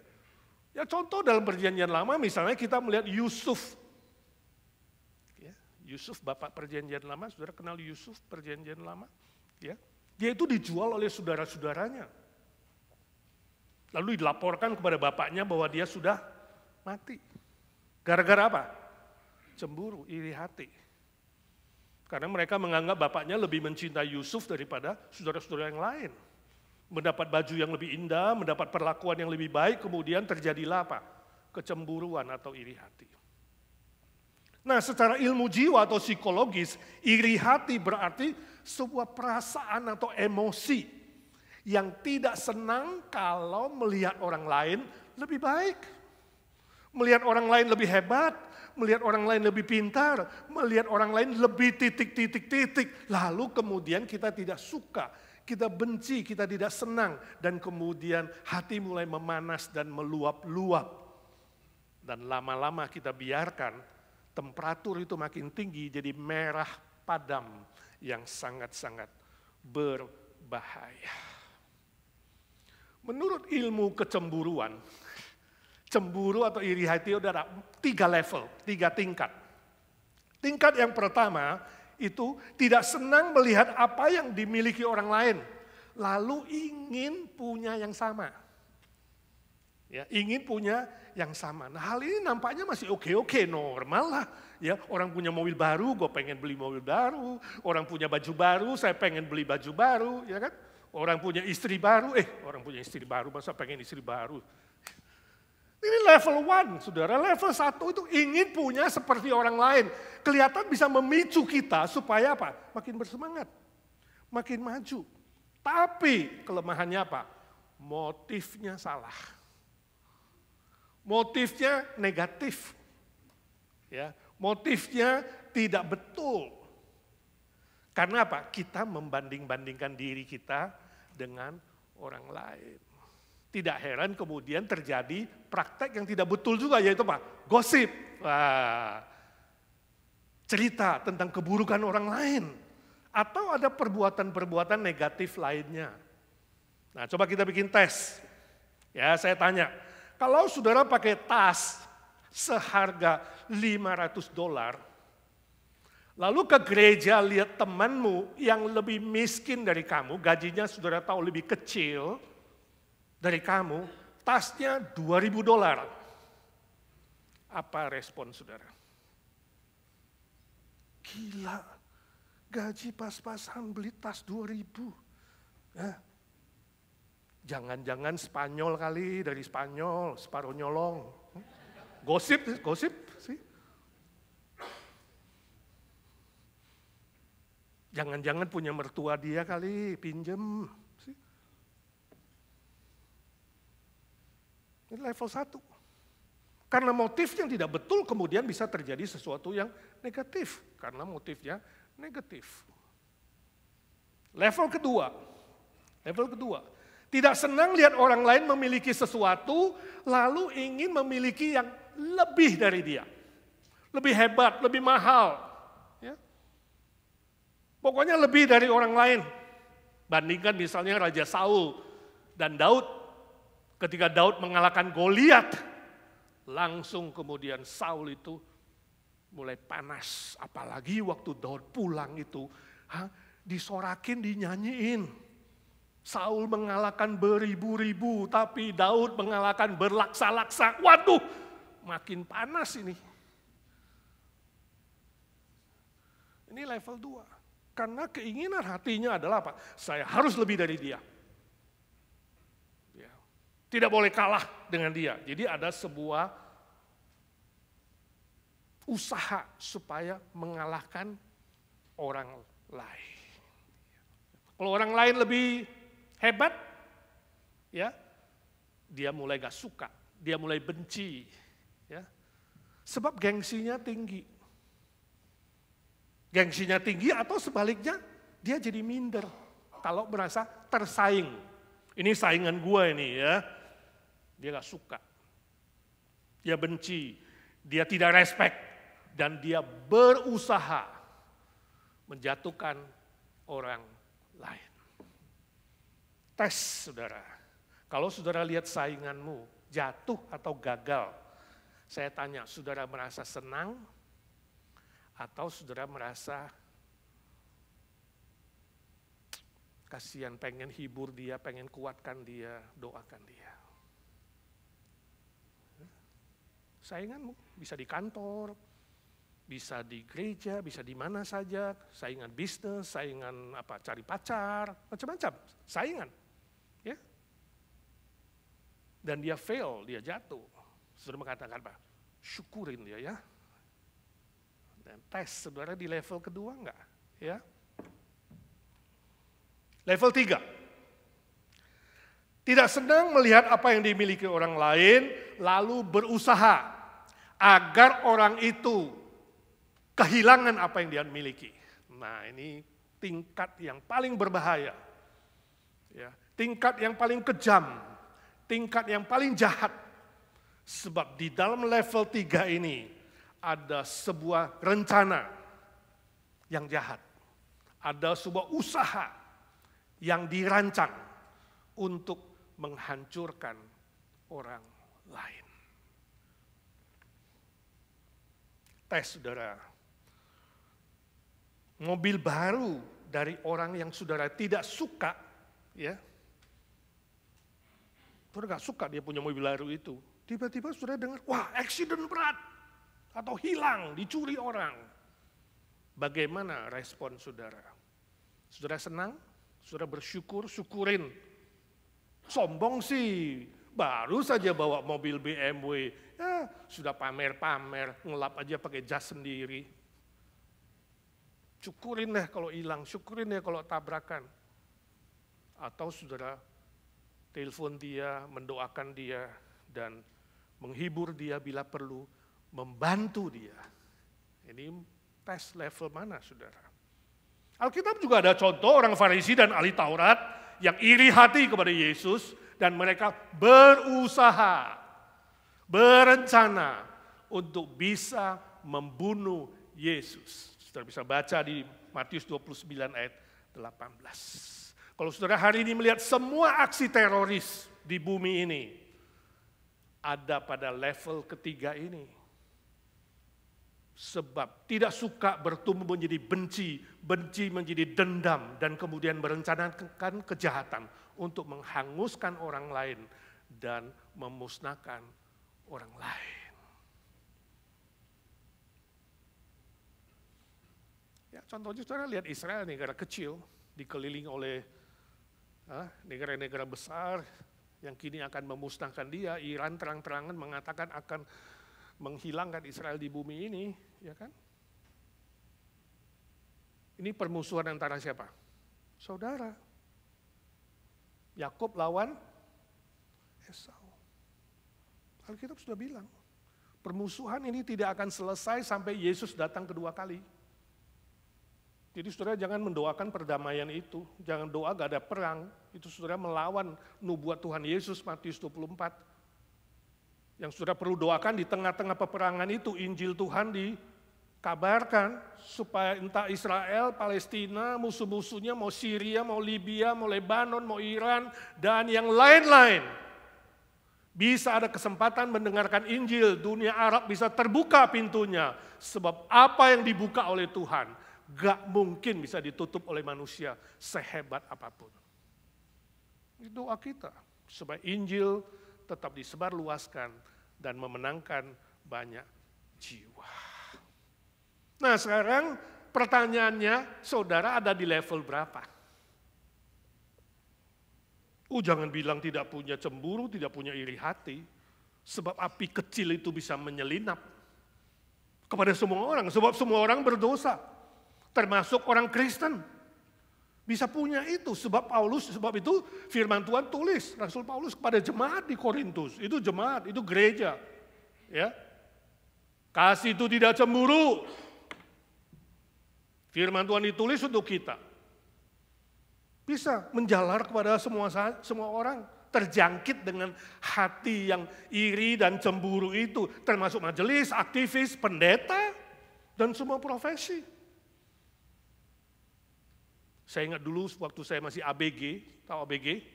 Ya contoh dalam perjanjian lama misalnya kita melihat Yusuf. Ya, Yusuf bapak perjanjian lama, saudara kenal Yusuf perjanjian lama? Ya. Dia itu dijual oleh saudara-saudaranya. Lalu dilaporkan kepada bapaknya bahwa dia sudah mati. Gara-gara apa? Cemburu, iri hati. Karena mereka menganggap bapaknya lebih mencintai Yusuf daripada saudara-saudara yang lain. Mendapat baju yang lebih indah, mendapat perlakuan yang lebih baik, kemudian terjadilah apa? Kecemburuan atau iri hati. Nah, secara ilmu jiwa atau psikologis, iri hati berarti sebuah perasaan atau emosi yang tidak senang kalau melihat orang lain lebih baik. Melihat orang lain lebih hebat, melihat orang lain lebih pintar, melihat orang lain lebih titik. Lalu kemudian kita tidak suka, kita benci, kita tidak senang. Dan kemudian hati mulai memanas dan meluap-luap. Dan lama-lama kita biarkan temperatur itu makin tinggi jadi merah padam yang sangat-sangat berbahaya. Menurut ilmu kecemburuan, cemburu atau iri hati ada 3 level, 3 tingkat. Tingkat yang pertama itu tidak senang melihat apa yang dimiliki orang lain, lalu ingin punya yang sama. Ya, ingin punya yang sama. Nah, hal ini nampaknya masih oke, normal lah. Ya, orang punya mobil baru, gue pengen beli mobil baru. Orang punya baju baru, saya pengen beli baju baru, ya kan? Orang punya istri baru, orang punya istri baru, masa pengen istri baru. Ini level 1, saudara. Level 1 itu ingin punya seperti orang lain. Kelihatan bisa memicu kita supaya apa? Makin bersemangat, makin maju. Tapi kelemahannya apa? Motifnya salah. Motifnya negatif. Ya, motifnya tidak betul. Karena apa? Kita membanding-bandingkan diri kita dengan orang lain. Tidak heran kemudian terjadi praktek yang tidak betul juga, yaitu apa? Gosip. Wah, cerita tentang keburukan orang lain. Atau ada perbuatan-perbuatan negatif lainnya. Nah, coba kita bikin tes. Ya, saya tanya, kalau saudara pakai tas seharga $500, lalu ke gereja lihat temanmu yang lebih miskin dari kamu, gajinya saudara tahu lebih kecil dari kamu, tasnya $2.000. Apa respon saudara? Gila, gaji pas-pasan beli tas 2.000. Jangan-jangan Spanyol kali, dari Spanyol, separuh nyolong. Gosip sih. Jangan-jangan punya mertua dia kali, pinjem. Sih. Ini level 1. Karena motifnya tidak betul, kemudian bisa terjadi sesuatu yang negatif. Karena motifnya negatif. Level kedua. Tidak senang lihat orang lain memiliki sesuatu, lalu ingin memiliki yang lebih dari dia. Lebih hebat, lebih mahal. Ya. Pokoknya lebih dari orang lain. Bandingkan misalnya Raja Saul dan Daud. Ketika Daud mengalahkan Goliat, langsung kemudian Saul itu mulai panas. Apalagi waktu Daud pulang itu, disorakin, dinyanyiin. Saul mengalahkan beribu-ribu, tapi Daud mengalahkan berlaksa-laksa. Waduh, makin panas ini. Ini level 2. Karena keinginan hatinya adalah apa? Saya harus lebih dari dia. Ya. Tidak boleh kalah dengan dia. Jadi ada sebuah usaha supaya mengalahkan orang lain. Kalau orang lain lebih hebat, ya, dia mulai gak suka, dia mulai benci, ya, sebab gengsinya tinggi. Gengsinya tinggi atau sebaliknya dia jadi minder kalau merasa tersaing. Ini saingan gue ini ya, dia gak suka, dia benci, dia tidak respect, dan dia berusaha menjatuhkan orang lain. Tes saudara, kalau saudara lihat sainganmu jatuh atau gagal, saya tanya, saudara merasa senang atau saudara merasa kasihan, pengen hibur dia, pengen kuatkan dia, doakan dia. Sainganmu bisa di kantor, bisa di gereja, bisa di mana saja, saingan bisnis, saingan apa, cari pacar, macam-macam, saingan. Ya. Dan dia fail, dia jatuh. Saudara mengatakan apa? Syukurin dia ya. Dan tes saudara di level kedua enggak? Ya. Level 3. Tidak senang melihat apa yang dimiliki orang lain, lalu berusaha agar orang itu kehilangan apa yang dia miliki. Nah, ini tingkat yang paling berbahaya. Ya, tingkat yang paling kejam, tingkat yang paling jahat. Sebab di dalam level 3 ini ada sebuah rencana yang jahat. Ada sebuah usaha yang dirancang untuk menghancurkan orang lain. Tes saudara. Mobil baru dari orang yang saudara tidak suka, ya. Saudara gak suka dia punya mobil baru itu. Tiba-tiba saudara dengar, wah accident berat. Atau hilang, dicuri orang. Bagaimana respon saudara? Saudara senang? Saudara bersyukur, syukurin. Sombong sih, baru saja bawa mobil BMW. Ya, sudah pamer-pamer, ngelap aja pakai jas sendiri. Syukurin deh kalau hilang, syukurin deh kalau tabrakan. Atau saudara telepon dia, mendoakan dia, dan menghibur dia bila perlu, membantu dia. Ini tes level mana saudara? Alkitab juga ada contoh orang Farisi dan ahli Taurat yang iri hati kepada Yesus dan mereka berusaha, berencana untuk bisa membunuh Yesus. Saudara bisa baca di Matius 29 ayat 18. Kalau saudara hari ini melihat semua aksi teroris di bumi ini, ada pada level ketiga ini. Sebab tidak suka bertumbuh menjadi benci, benci menjadi dendam, dan kemudian merencanakan kejahatan untuk menghanguskan orang lain dan memusnahkan orang lain. Ya, contohnya saudara lihat Israel, negara kecil, dikelilingi oleh negara-negara besar yang kini akan memusnahkan dia. Iran terang-terangan mengatakan akan menghilangkan Israel di bumi ini, ya kan? Ini permusuhan antara siapa? Saudara. Yakub lawan Esau. Alkitab sudah bilang, permusuhan ini tidak akan selesai sampai Yesus datang kedua kali. Jadi saudara jangan mendoakan perdamaian itu, jangan doa gak ada perang, itu saudara melawan nubuat Tuhan Yesus Matius 24. Yang saudara perlu doakan di tengah-tengah peperangan itu, Injil Tuhan dikabarkan supaya entah Israel, Palestina, musuh-musuhnya mau Syria, mau Libya, mau Lebanon, mau Iran, dan yang lain-lain. Bisa ada kesempatan mendengarkan Injil, dunia Arab bisa terbuka pintunya. Sebab apa yang dibuka oleh Tuhan, gak mungkin bisa ditutup oleh manusia sehebat apapun. Itu doa kita, supaya Injil tetap disebarluaskan dan memenangkan banyak jiwa. Nah sekarang pertanyaannya, saudara ada di level berapa? Jangan bilang tidak punya cemburu, tidak punya iri hati. Sebab api kecil itu bisa menyelinap kepada semua orang. Sebab semua orang berdosa. Termasuk orang Kristen. Bisa punya itu. Sebab itu firman Tuhan tulis. Rasul Paulus kepada jemaat di Korintus. Itu jemaat, itu gereja. Ya. Kasih itu tidak cemburu. Firman Tuhan ditulis untuk kita. Bisa menjalar kepada semua orang. Terjangkit dengan hati yang iri dan cemburu itu. Termasuk majelis, aktivis, pendeta, dan semua profesi. Saya ingat dulu waktu saya masih ABG, tahu ABG?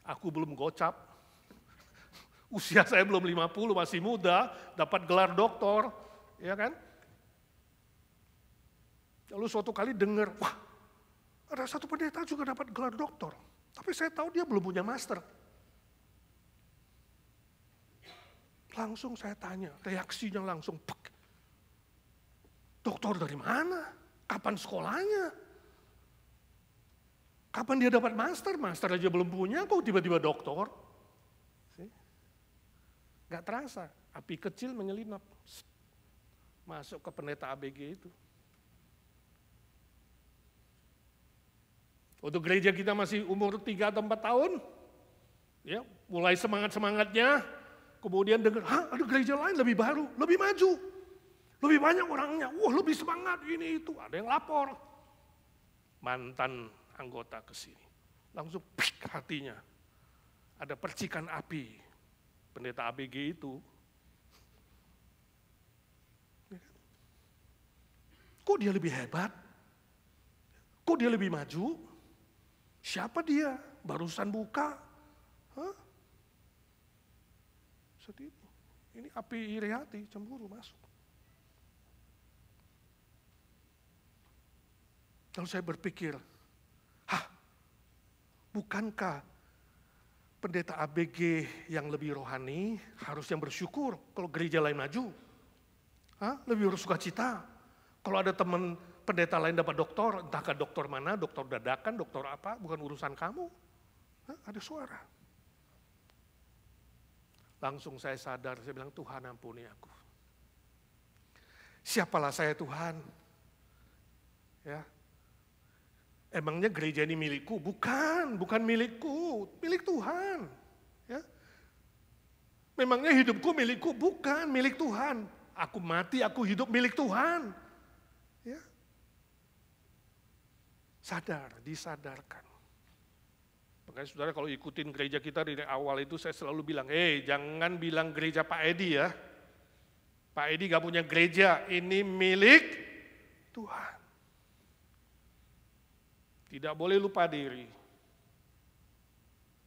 Aku belum gocap. Usia saya belum 50, masih muda, dapat gelar doktor, ya kan? Lalu suatu kali dengar, wah ada satu pendeta juga dapat gelar doktor. Tapi saya tahu dia belum punya master. Langsung saya tanya, reaksinya langsung, pek. Doktor dari mana? Kapan sekolahnya? Kapan dia dapat master? Master aja belum punya, kok tiba-tiba doktor? Gak terasa, api kecil menyelinap. Masuk ke pendeta ABG itu. Untuk gereja kita masih umur 3 atau 4 tahun, ya, mulai semangat-semangatnya, kemudian dengar, ada gereja lain lebih baru, lebih maju, lebih banyak orangnya, wah lebih semangat ini itu, ada yang lapor. Mantan anggota ke sini. Langsung pik hatinya. Ada percikan api. Pendeta ABG itu. Kok dia lebih hebat? Kok dia lebih maju? Siapa dia? Barusan buka. Seperti itu. Ini api iri hati, cemburu masuk. Lalu saya berpikir, bukankah pendeta ABG yang lebih rohani harus yang bersyukur kalau gereja lain maju? Lebih bersuka cita. Kalau ada teman pendeta lain dapat doktor, entahkah doktor mana, doktor dadakan, doktor apa, bukan urusan kamu. Ada suara. Langsung saya sadar, saya bilang, Tuhan ampuni aku. Siapalah saya Tuhan? Ya. Emangnya gereja ini milikku? Bukan milikku, milik Tuhan. Ya. Memangnya hidupku milikku? Bukan, milik Tuhan. Aku mati, aku hidup milik Tuhan. Ya. Sadar, disadarkan. Makanya saudara kalau ikutin gereja kita dari awal itu saya selalu bilang, jangan bilang gereja Pak Edi ya. Pak Edi gak punya gereja, ini milik Tuhan. Tidak boleh lupa diri,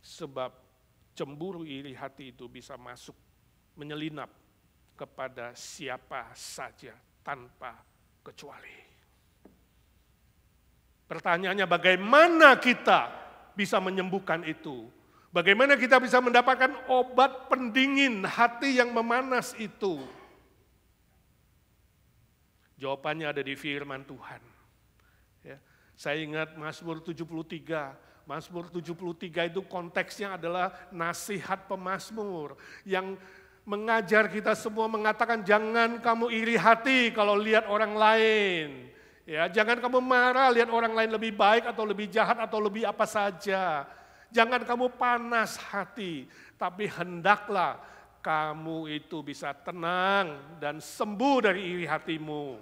sebab cemburu iri hati itu bisa masuk, menyelinap kepada siapa saja tanpa kecuali. Pertanyaannya bagaimana kita bisa menyembuhkan itu? Bagaimana kita bisa mendapatkan obat pendingin hati yang memanas itu? Jawabannya ada di firman Tuhan. Ya. Saya ingat Mazmur 73. Mazmur 73 itu konteksnya adalah nasihat pemazmur yang mengajar kita semua, mengatakan jangan kamu iri hati kalau lihat orang lain. Ya, jangan kamu marah lihat orang lain lebih baik atau lebih jahat atau lebih apa saja. Jangan kamu panas hati, tapi hendaklah kamu itu bisa tenang dan sembuh dari iri hatimu.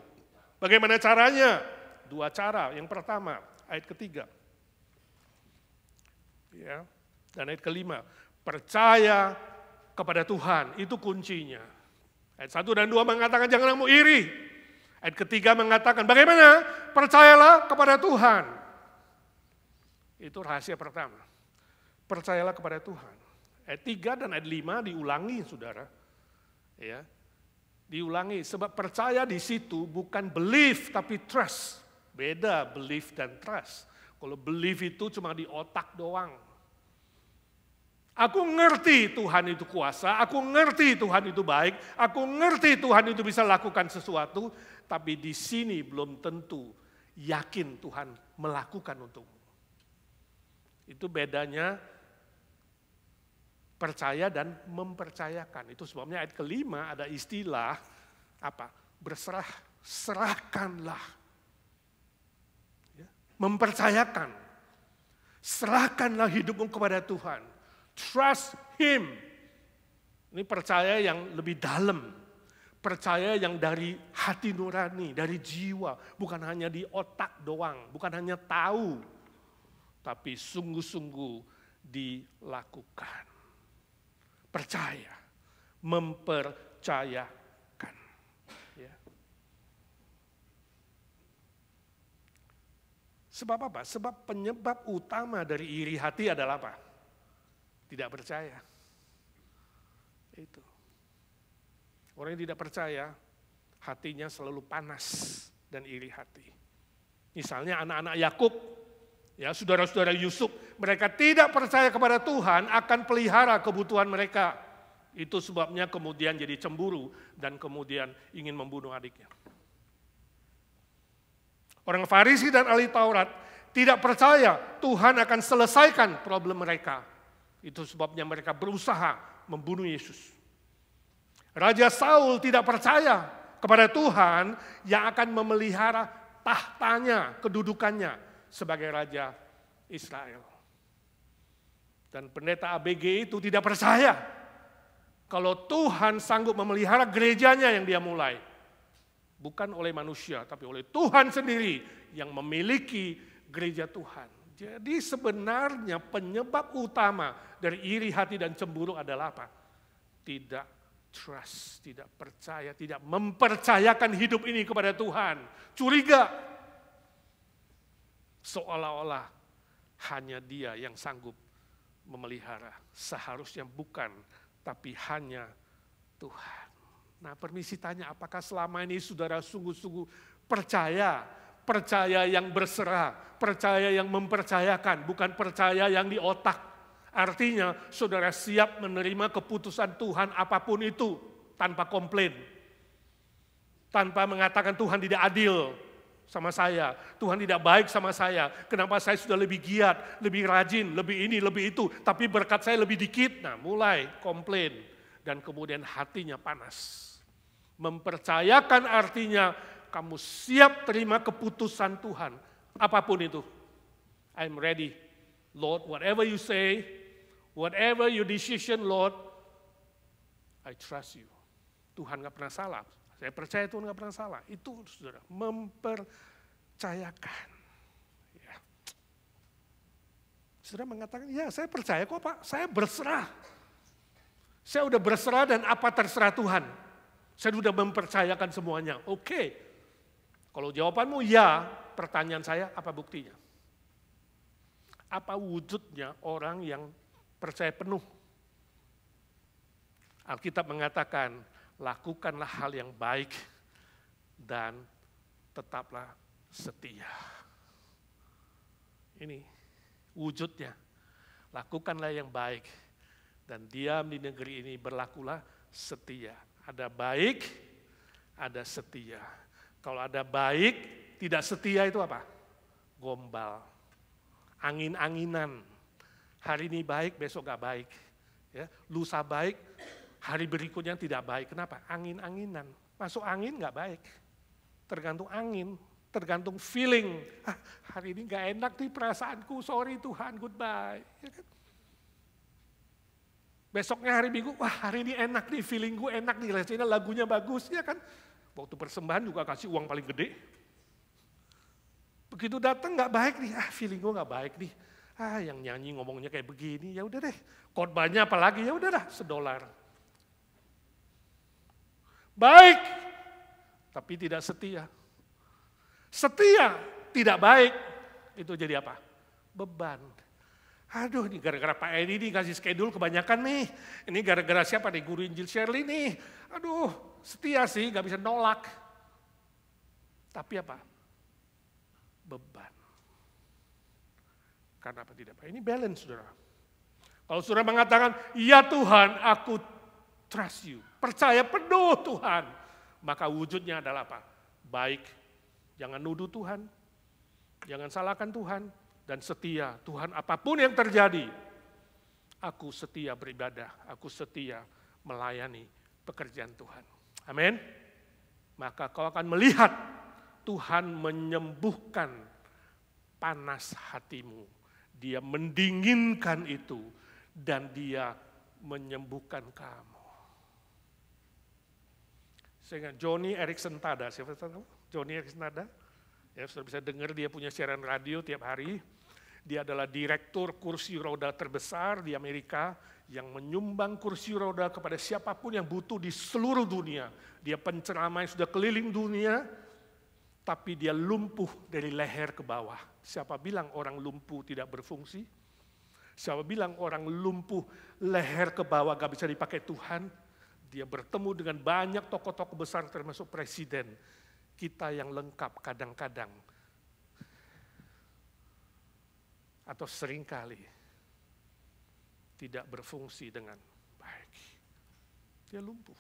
Bagaimana caranya? 2 cara. Yang pertama, ayat ketiga. Ya, dan ayat kelima, percaya kepada Tuhan, itu kuncinya. Ayat 1 dan 2 mengatakan jangan kamu iri. Ayat ketiga mengatakan bagaimana? Percayalah kepada Tuhan. Itu rahasia pertama. Percayalah kepada Tuhan. Ayat 3 dan ayat 5 diulangi, saudara. Ya, diulangi, sebab percaya di situ bukan belief tapi trust. Beda belief dan trust. Kalau belief itu cuma di otak doang. Aku ngerti Tuhan itu kuasa, aku ngerti Tuhan itu baik, aku ngerti Tuhan itu bisa lakukan sesuatu, tapi di sini belum tentu yakin Tuhan melakukan untukmu. Itu bedanya percaya dan mempercayakan. Itu sebabnya ayat kelima ada istilah apa? Berserah, serahkanlah. Ya, mempercayakan. Serahkanlah hidupmu kepada Tuhan. Trust Him. Ini percaya yang lebih dalam. Percaya yang dari hati nurani, dari jiwa. Bukan hanya di otak doang, bukan hanya tahu. Tapi sungguh-sungguh dilakukan. Percaya, mempercayakan. Ya. Sebab apa? Sebab penyebab utama dari iri hati adalah apa? Tidak percaya. Itu. Orang yang tidak percaya, hatinya selalu panas dan iri hati. Misalnya anak-anak Yakub, ya, saudara-saudara Yusuf, mereka tidak percaya kepada Tuhan akan pelihara kebutuhan mereka. Itu sebabnya kemudian jadi cemburu dan kemudian ingin membunuh adiknya. Orang Farisi dan ahli Taurat tidak percaya Tuhan akan selesaikan problem mereka. Itu sebabnya mereka berusaha membunuh Yesus. Raja Saul tidak percaya kepada Tuhan yang akan memelihara tahtanya, kedudukannya sebagai Raja Israel. Dan pendeta ABG itu tidak percaya kalau Tuhan sanggup memelihara gerejanya yang dia mulai. Bukan oleh manusia, tapi oleh Tuhan sendiri yang memiliki gereja Tuhan. Jadi sebenarnya penyebab utama dari iri hati dan cemburu adalah apa? Tidak trust, tidak percaya, tidak mempercayakan hidup ini kepada Tuhan. Curiga. Seolah-olah hanya Dia yang sanggup memelihara. Seharusnya bukan, tapi hanya Tuhan. Nah, permisi tanya, apakah selama ini saudara sungguh-sungguh percaya? Percaya yang berserah, percaya yang mempercayakan, bukan percaya yang di otak. Artinya saudara siap menerima keputusan Tuhan apapun itu tanpa komplain. Tanpa mengatakan Tuhan tidak adil sama saya, Tuhan tidak baik sama saya. Kenapa saya sudah lebih giat, lebih rajin, lebih ini, lebih itu. Tapi berkat saya lebih dikit. Nah, mulai komplain dan kemudian hatinya panas. Mempercayakan artinya kamu siap terima keputusan Tuhan. Apapun itu. I'm ready. Lord, whatever you say, whatever your decision, Lord, I trust you. Tuhan gak pernah salah. Saya percaya Tuhan gak pernah salah. Itu saudara, mempercayakan. Ya. Saudara mengatakan, ya saya percaya kok Pak, saya berserah. Saya udah berserah dan apa terserah Tuhan. Saya sudah mempercayakan semuanya. Oke. Kalau jawabanmu ya, pertanyaan saya apa buktinya? Apa wujudnya orang yang percaya penuh? Alkitab mengatakan, lakukanlah hal yang baik dan tetaplah setia. Ini wujudnya. Lakukanlah yang baik dan diam di negeri ini, berlakulah setia. Ada baik, ada setia. Kalau ada baik, tidak setia itu apa? Gombal. Angin-anginan. Hari ini baik, besok gak baik. Ya, lusa baik, Hari berikutnya tidak baik. Kenapa? Angin-anginan. Masuk angin nggak baik. Tergantung angin, tergantung feeling. Hari ini nggak enak nih perasaanku, sorry Tuhan, goodbye. Ya kan? Besoknya hari Minggu, wah hari ini enak nih, feeling gue enak nih, lagunya bagus, ya kan. Waktu persembahan juga kasih uang paling gede. Begitu datang nggak baik nih, feeling gue nggak baik nih. Yang nyanyi ngomongnya kayak begini, ya udah deh. Khotbahnya apalagi, ya udah dah, $1. Baik, tapi tidak setia. Setia, tidak baik, itu jadi apa? Beban. Aduh, ini gara-gara Pak Edi nih kasih schedule kebanyakan nih. Ini gara-gara siapa nih, guru Injil Shirley nih. Aduh, setia sih, gak bisa nolak. Tapi apa? Beban. Karena apa tidak? Ini balance, saudara. Kalau saudara mengatakan, ya Tuhan, aku trust you. Percaya penuh Tuhan. Maka wujudnya adalah apa? Baik. Jangan nuduh Tuhan. Jangan salahkan Tuhan. Dan setia, Tuhan apapun yang terjadi, aku setia beribadah, aku setia melayani pekerjaan Tuhan. Amin. Maka kau akan melihat Tuhan menyembuhkan panas hatimu. Dia mendinginkan itu dan dia menyembuhkan kamu. Saya ingat Joni Eareckson Tada, siapa tahu? Joni Eareckson Tada? Ya, sudah bisa dengar dia punya siaran radio tiap hari. Dia adalah direktur kursi roda terbesar di Amerika yang menyumbang kursi roda kepada siapapun yang butuh di seluruh dunia. Dia penceramah yang sudah keliling dunia, tapi dia lumpuh dari leher ke bawah. Siapa bilang orang lumpuh tidak berfungsi? Siapa bilang orang lumpuh leher ke bawah gak bisa dipakai Tuhan? Dia bertemu dengan banyak tokoh-tokoh besar termasuk presiden. Kita yang lengkap kadang-kadang atau seringkali tidak berfungsi dengan baik. Dia lumpuh.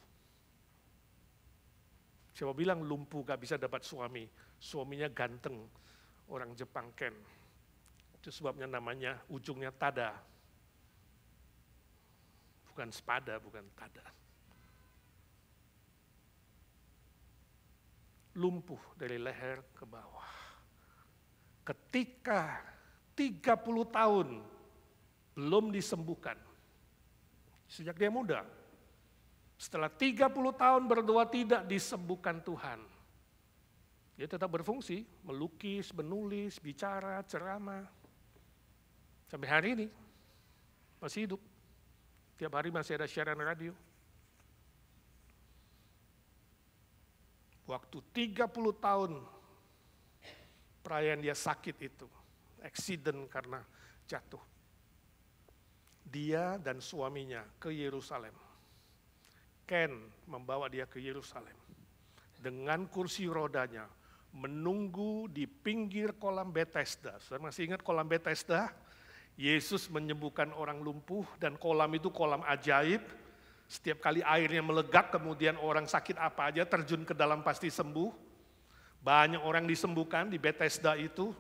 Siapa bilang lumpuh gak bisa dapat suami? Suaminya ganteng, orang Jepang Ken. Itu sebabnya namanya ujungnya tada. Bukan sepada, bukan tada. Lumpuh dari leher ke bawah. Ketika 30 tahun belum disembuhkan. Sejak dia muda. Setelah 30 tahun berdoa tidak disembuhkan Tuhan. Dia tetap berfungsi, melukis, menulis, bicara, ceramah. Sampai hari ini masih hidup. Tiap hari masih ada siaran radio. Waktu 30 tahun perayaan dia sakit itu. Accident karena jatuh. Dia dan suaminya ke Yerusalem. Ken membawa dia ke Yerusalem. Dengan kursi rodanya. Menunggu di pinggir kolam Bethesda. Saudara masih ingat kolam Bethesda? Yesus menyembuhkan orang lumpuh dan kolam itu kolam ajaib. Setiap kali airnya melegak kemudian orang sakit apa aja terjun ke dalam pasti sembuh. Banyak orang disembuhkan di Bethesda itu.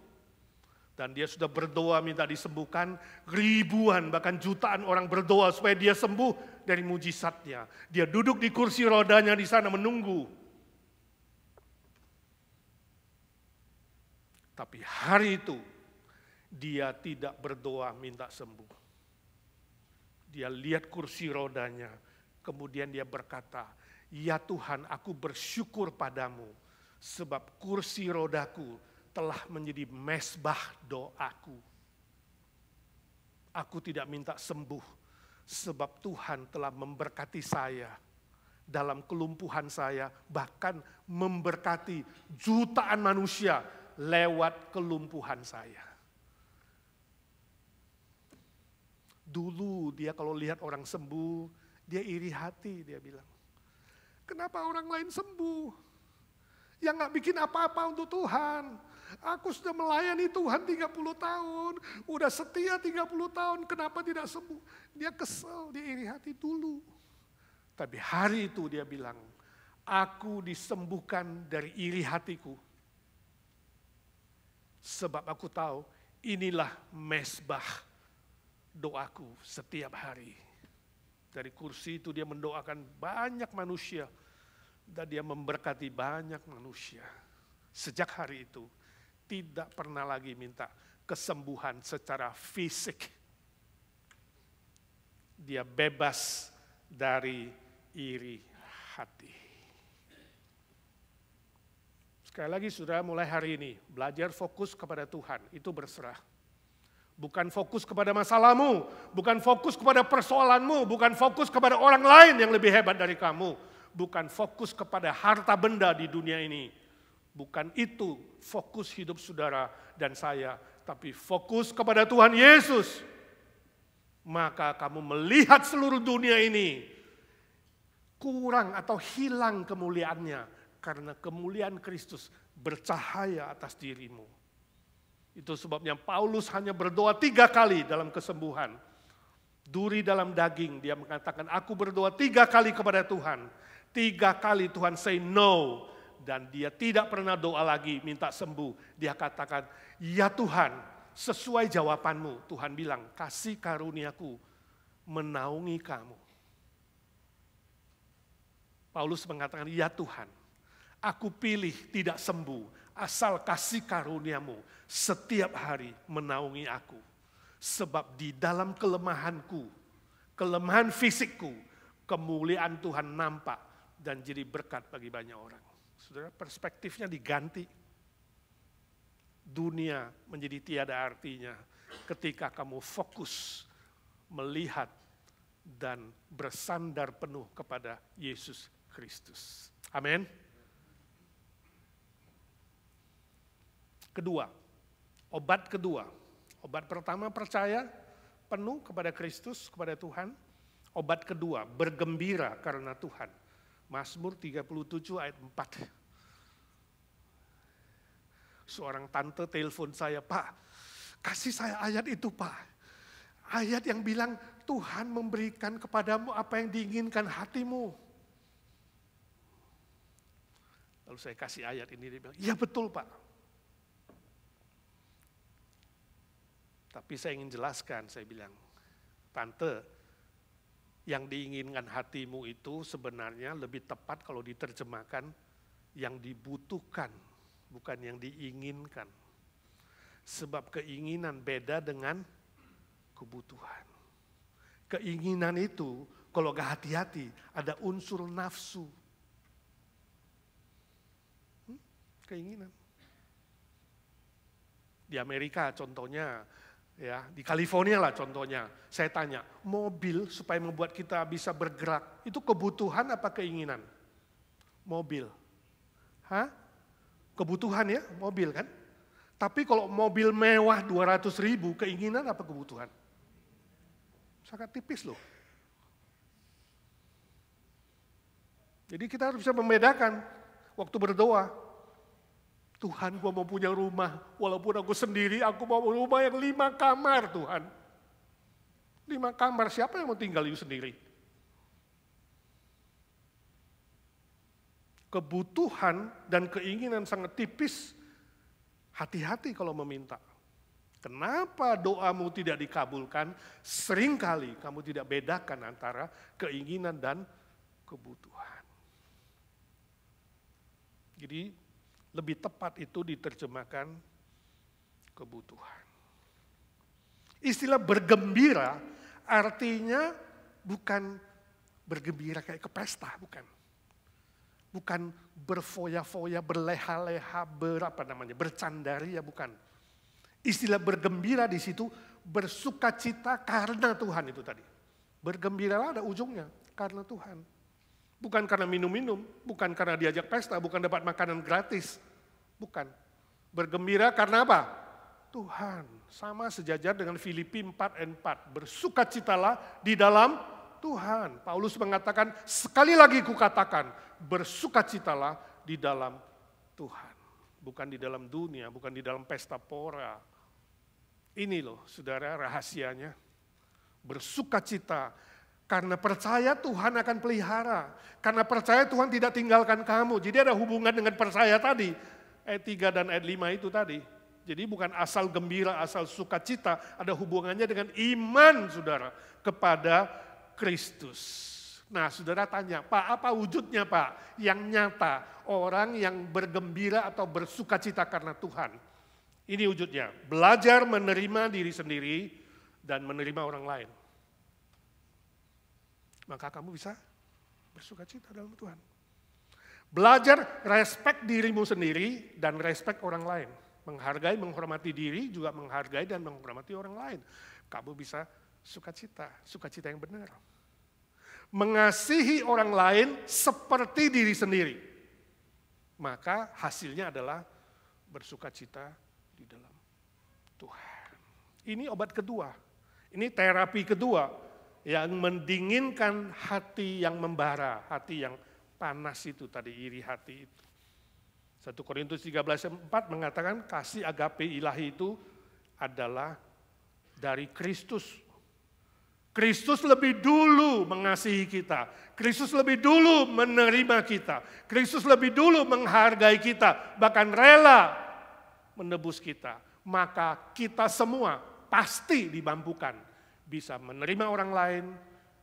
Dan dia sudah berdoa minta disembuhkan, ribuan bahkan jutaan orang berdoa supaya dia sembuh dari mujizatnya. Dia duduk di kursi rodanya di sana menunggu. Tapi hari itu dia tidak berdoa minta sembuh. Dia lihat kursi rodanya, kemudian dia berkata, ya Tuhan aku bersyukur padamu sebab kursi rodaku telah menjadi mezbah doaku. Aku tidak minta sembuh, sebab Tuhan telah memberkati saya dalam kelumpuhan saya, bahkan memberkati jutaan manusia lewat kelumpuhan saya. Dulu dia kalau lihat orang sembuh, dia iri hati, dia bilang. Kenapa orang lain sembuh? Yang gak bikin apa-apa untuk Tuhan. Aku sudah melayani Tuhan 30 tahun, udah setia 30 tahun, kenapa tidak sembuh? Dia kesel, dia iri hati dulu. Tapi hari itu dia bilang, aku disembuhkan dari iri hatiku. Sebab aku tahu inilah mezbah doaku setiap hari. Dari kursi itu dia mendoakan banyak manusia dan dia memberkati banyak manusia. Sejak hari itu tidak pernah lagi minta kesembuhan secara fisik. Dia bebas dari iri hati. Sekali lagi saudara, mulai hari ini belajar fokus kepada Tuhan, itu berserah. Bukan fokus kepada masalahmu, bukan fokus kepada persoalanmu, bukan fokus kepada orang lain yang lebih hebat dari kamu. Bukan fokus kepada harta benda di dunia ini. Bukan itu fokus hidup saudara dan saya, tapi fokus kepada Tuhan Yesus. Maka kamu melihat seluruh dunia ini kurang atau hilang kemuliaannya, karena kemuliaan Kristus bercahaya atas dirimu. Itu sebabnya Paulus hanya berdoa 3 kali dalam kesembuhan. Duri dalam daging, dia mengatakan, aku berdoa 3 kali kepada Tuhan. 3 kali Tuhan say no. Dan dia tidak pernah doa lagi minta sembuh. Dia katakan, ya Tuhan, sesuai jawabanmu. Tuhan bilang, kasih karuniaku menaungi kamu. Paulus mengatakan, ya Tuhan, aku pilih tidak sembuh. Asal kasih karuniamu setiap hari menaungi aku. Sebab di dalam kelemahanku, kelemahan fisikku, kemuliaan Tuhan nampak dan jadi berkat bagi banyak orang. Saudara, perspektifnya diganti. Dunia menjadi tiada artinya ketika kamu fokus melihat dan bersandar penuh kepada Yesus Kristus. Amin. Kedua, obat kedua. Obat pertama percaya penuh kepada Kristus, kepada Tuhan. Obat kedua, bergembira karena Tuhan. Mazmur 37 ayat 4. Seorang tante telepon saya, Pak, kasih saya ayat itu Pak. Ayat yang bilang Tuhan memberikan kepadamu apa yang diinginkan hatimu. Lalu saya kasih ayat ini, dia bilang, iya betul Pak. Tapi saya ingin jelaskan, saya bilang, Tante, yang diinginkan hatimu itu sebenarnya lebih tepat kalau diterjemahkan yang dibutuhkan, bukan yang diinginkan. Sebab keinginan beda dengan kebutuhan. Keinginan itu kalau gak hati-hati ada unsur nafsu. Keinginan. Di Amerika contohnya, ya, di California lah contohnya, saya tanya, mobil supaya membuat kita bisa bergerak, itu kebutuhan apa keinginan? Mobil. Hah? Kebutuhan ya, mobil kan? Tapi kalau mobil mewah 200.000, keinginan apa kebutuhan? Sangat tipis loh. Jadi kita harus bisa membedakan waktu berdoa. Tuhan, gua mau punya rumah, walaupun aku sendiri, aku mau rumah yang 5 kamar Tuhan. 5 kamar, siapa yang mau tinggal itu sendiri? Kebutuhan dan keinginan sangat tipis, hati-hati kalau meminta. Kenapa doamu tidak dikabulkan? Seringkali kamu tidak bedakan antara keinginan dan kebutuhan. Jadi, lebih tepat itu diterjemahkan kebutuhan. Istilah bergembira artinya bukan bergembira kayak ke pesta, bukan. Bukan berfoya-foya, berleha-leha, bercandaria, bukan. Istilah bergembira di situ bersukacita karena Tuhan itu tadi. Bergembiralah ada ujungnya, karena Tuhan. Bukan karena minum-minum, bukan karena diajak pesta, bukan dapat makanan gratis. Bukan. Bergembira karena apa? Tuhan. Sama sejajar dengan Filipi 4 ayat 4. Bersukacitalah di dalam Tuhan. Paulus mengatakan, sekali lagi kukatakan, bersukacitalah di dalam Tuhan. Bukan di dalam dunia, bukan di dalam pesta pora. Ini loh saudara rahasianya. Bersukacita. Karena percaya Tuhan akan pelihara. Karena percaya Tuhan tidak tinggalkan kamu. Jadi ada hubungan dengan percaya tadi. Ayat 3 dan ayat 5 itu tadi. Jadi bukan asal gembira, asal sukacita. Ada hubungannya dengan iman saudara. Kepada Kristus. Nah, saudara tanya, Pak, apa wujudnya, Pak? Yang nyata, orang yang bergembira atau bersukacita karena Tuhan. Ini wujudnya, belajar menerima diri sendiri dan menerima orang lain. Maka kamu bisa bersukacita dalam Tuhan. Belajar respect dirimu sendiri dan respect orang lain. Menghargai, menghormati diri, juga menghargai dan menghormati orang lain. Kamu bisa sukacita, sukacita yang benar. Mengasihi orang lain seperti diri sendiri. Maka hasilnya adalah bersukacita di dalam Tuhan. Ini obat kedua. Ini terapi kedua yang mendinginkan hati yang membara, hati yang panas itu tadi, iri hati itu. 1 Korintus 13:4 mengatakan kasih agape ilahi itu adalah dari Kristus. Kristus lebih dulu mengasihi kita. Kristus lebih dulu menerima kita. Kristus lebih dulu menghargai kita. Bahkan rela menebus kita. Maka kita semua pasti dimampukan. Bisa menerima orang lain,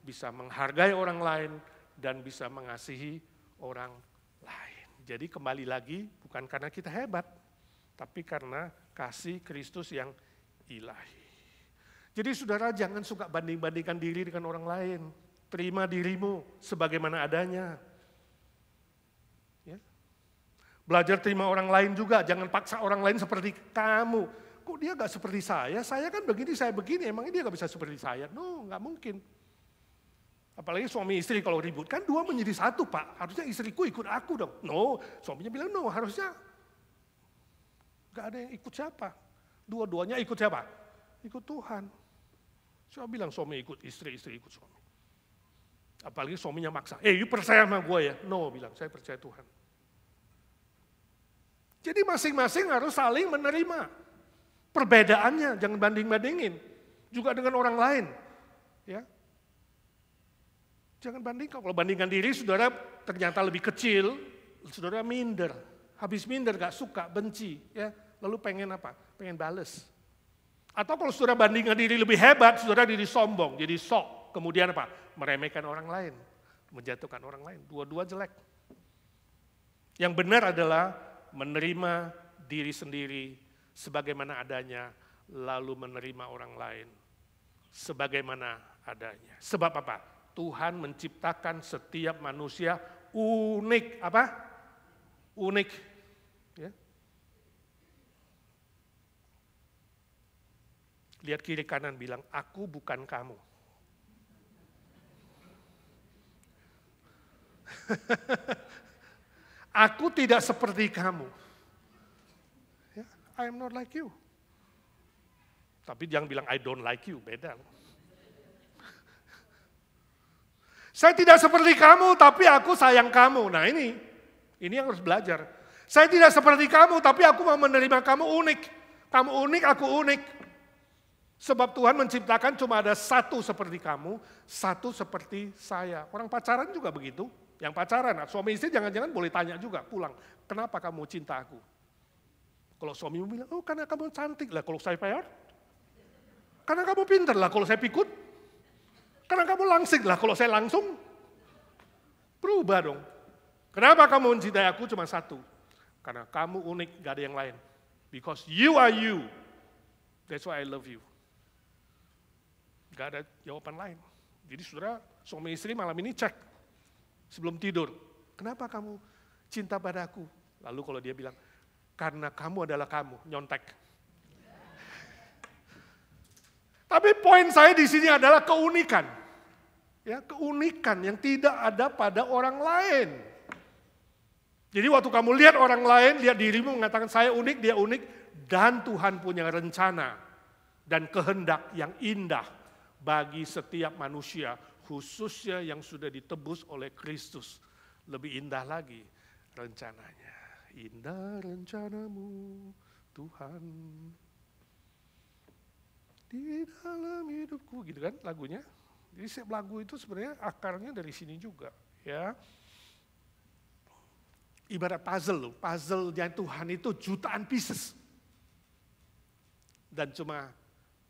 bisa menghargai orang lain, dan bisa mengasihi orang lain. Jadi kembali lagi bukan karena kita hebat, tapi karena kasih Kristus yang ilahi. Jadi saudara jangan suka banding-bandingkan diri dengan orang lain. Terima dirimu sebagaimana adanya. Ya. Belajar terima orang lain juga, jangan paksa orang lain seperti kamu. Kok dia gak seperti saya kan begini, saya begini, emangnya dia gak bisa seperti saya? No, gak mungkin. Apalagi suami istri kalau ribut, kan dua menjadi satu Pak, harusnya istriku ikut aku dong. No, suaminya bilang no, harusnya gak ada yang ikut siapa. Dua-duanya ikut siapa? Ikut Tuhan. Saya bilang suami ikut istri, istri ikut suami. Apalagi suaminya maksa, you percaya sama gue ya? No, bilang saya percaya Tuhan. Jadi masing-masing harus saling menerima. Perbedaannya, jangan banding-bandingin. Juga dengan orang lain. Ya. Jangan bandingkan, kalau bandingkan diri saudara ternyata lebih kecil, saudara minder. Habis minder gak suka, benci. Ya. Lalu pengen apa? Pengen bales. Atau kalau saudara bandingkan diri lebih hebat, saudara diri sombong, jadi sok. Kemudian apa? Meremehkan orang lain, menjatuhkan orang lain. Dua-dua jelek. Yang benar adalah menerima diri sendiri sebagaimana adanya, lalu menerima orang lain sebagaimana adanya. Sebab apa? Tuhan menciptakan setiap manusia unik. Apa? Unik. Ya. Lihat kiri kanan bilang, aku bukan kamu. Aku tidak seperti kamu. Ya, I am not like you. Tapi jangan bilang I don't like you, beda. Saya tidak seperti kamu, tapi aku sayang kamu. Nah ini yang harus belajar. Saya tidak seperti kamu, tapi aku mau menerima kamu unik. Kamu unik, aku unik. Sebab Tuhan menciptakan cuma ada satu seperti kamu, satu seperti saya. Orang pacaran juga begitu. Yang pacaran, suami istri jangan-jangan boleh tanya juga pulang. Kenapa kamu cinta aku? Kalau suamimu bilang, oh karena kamu cantik lah kalau saya payar. Karena kamu pintar lah kalau saya pikut. Karena kamu langsing lah kalau saya langsung. Berubah dong. Kenapa kamu mencintai aku cuma satu? Karena kamu unik, gak ada yang lain. Because you are you. That's why I love you. Gak ada jawaban lain. Jadi saudara, suami istri malam ini cek sebelum tidur. Kenapa kamu cinta padaku? Lalu kalau dia bilang, karena kamu adalah kamu, nyontek. Tapi poin saya di sini adalah keunikan. Ya, keunikan yang tidak ada pada orang lain. Jadi waktu kamu lihat orang lain, lihat dirimu mengatakan saya unik, dia unik. Dan Tuhan punya rencana dan kehendak yang indah bagi setiap manusia, khususnya yang sudah ditebus oleh Kristus. Lebih indah lagi rencananya. Indah rencanamu Tuhan di dalam hidupku, gitu kan lagunya. Jadi setiap lagu itu sebenarnya akarnya dari sini juga, ya. Ibarat puzzle loh, puzzle-nya Tuhan itu jutaan pieces. Dan cuma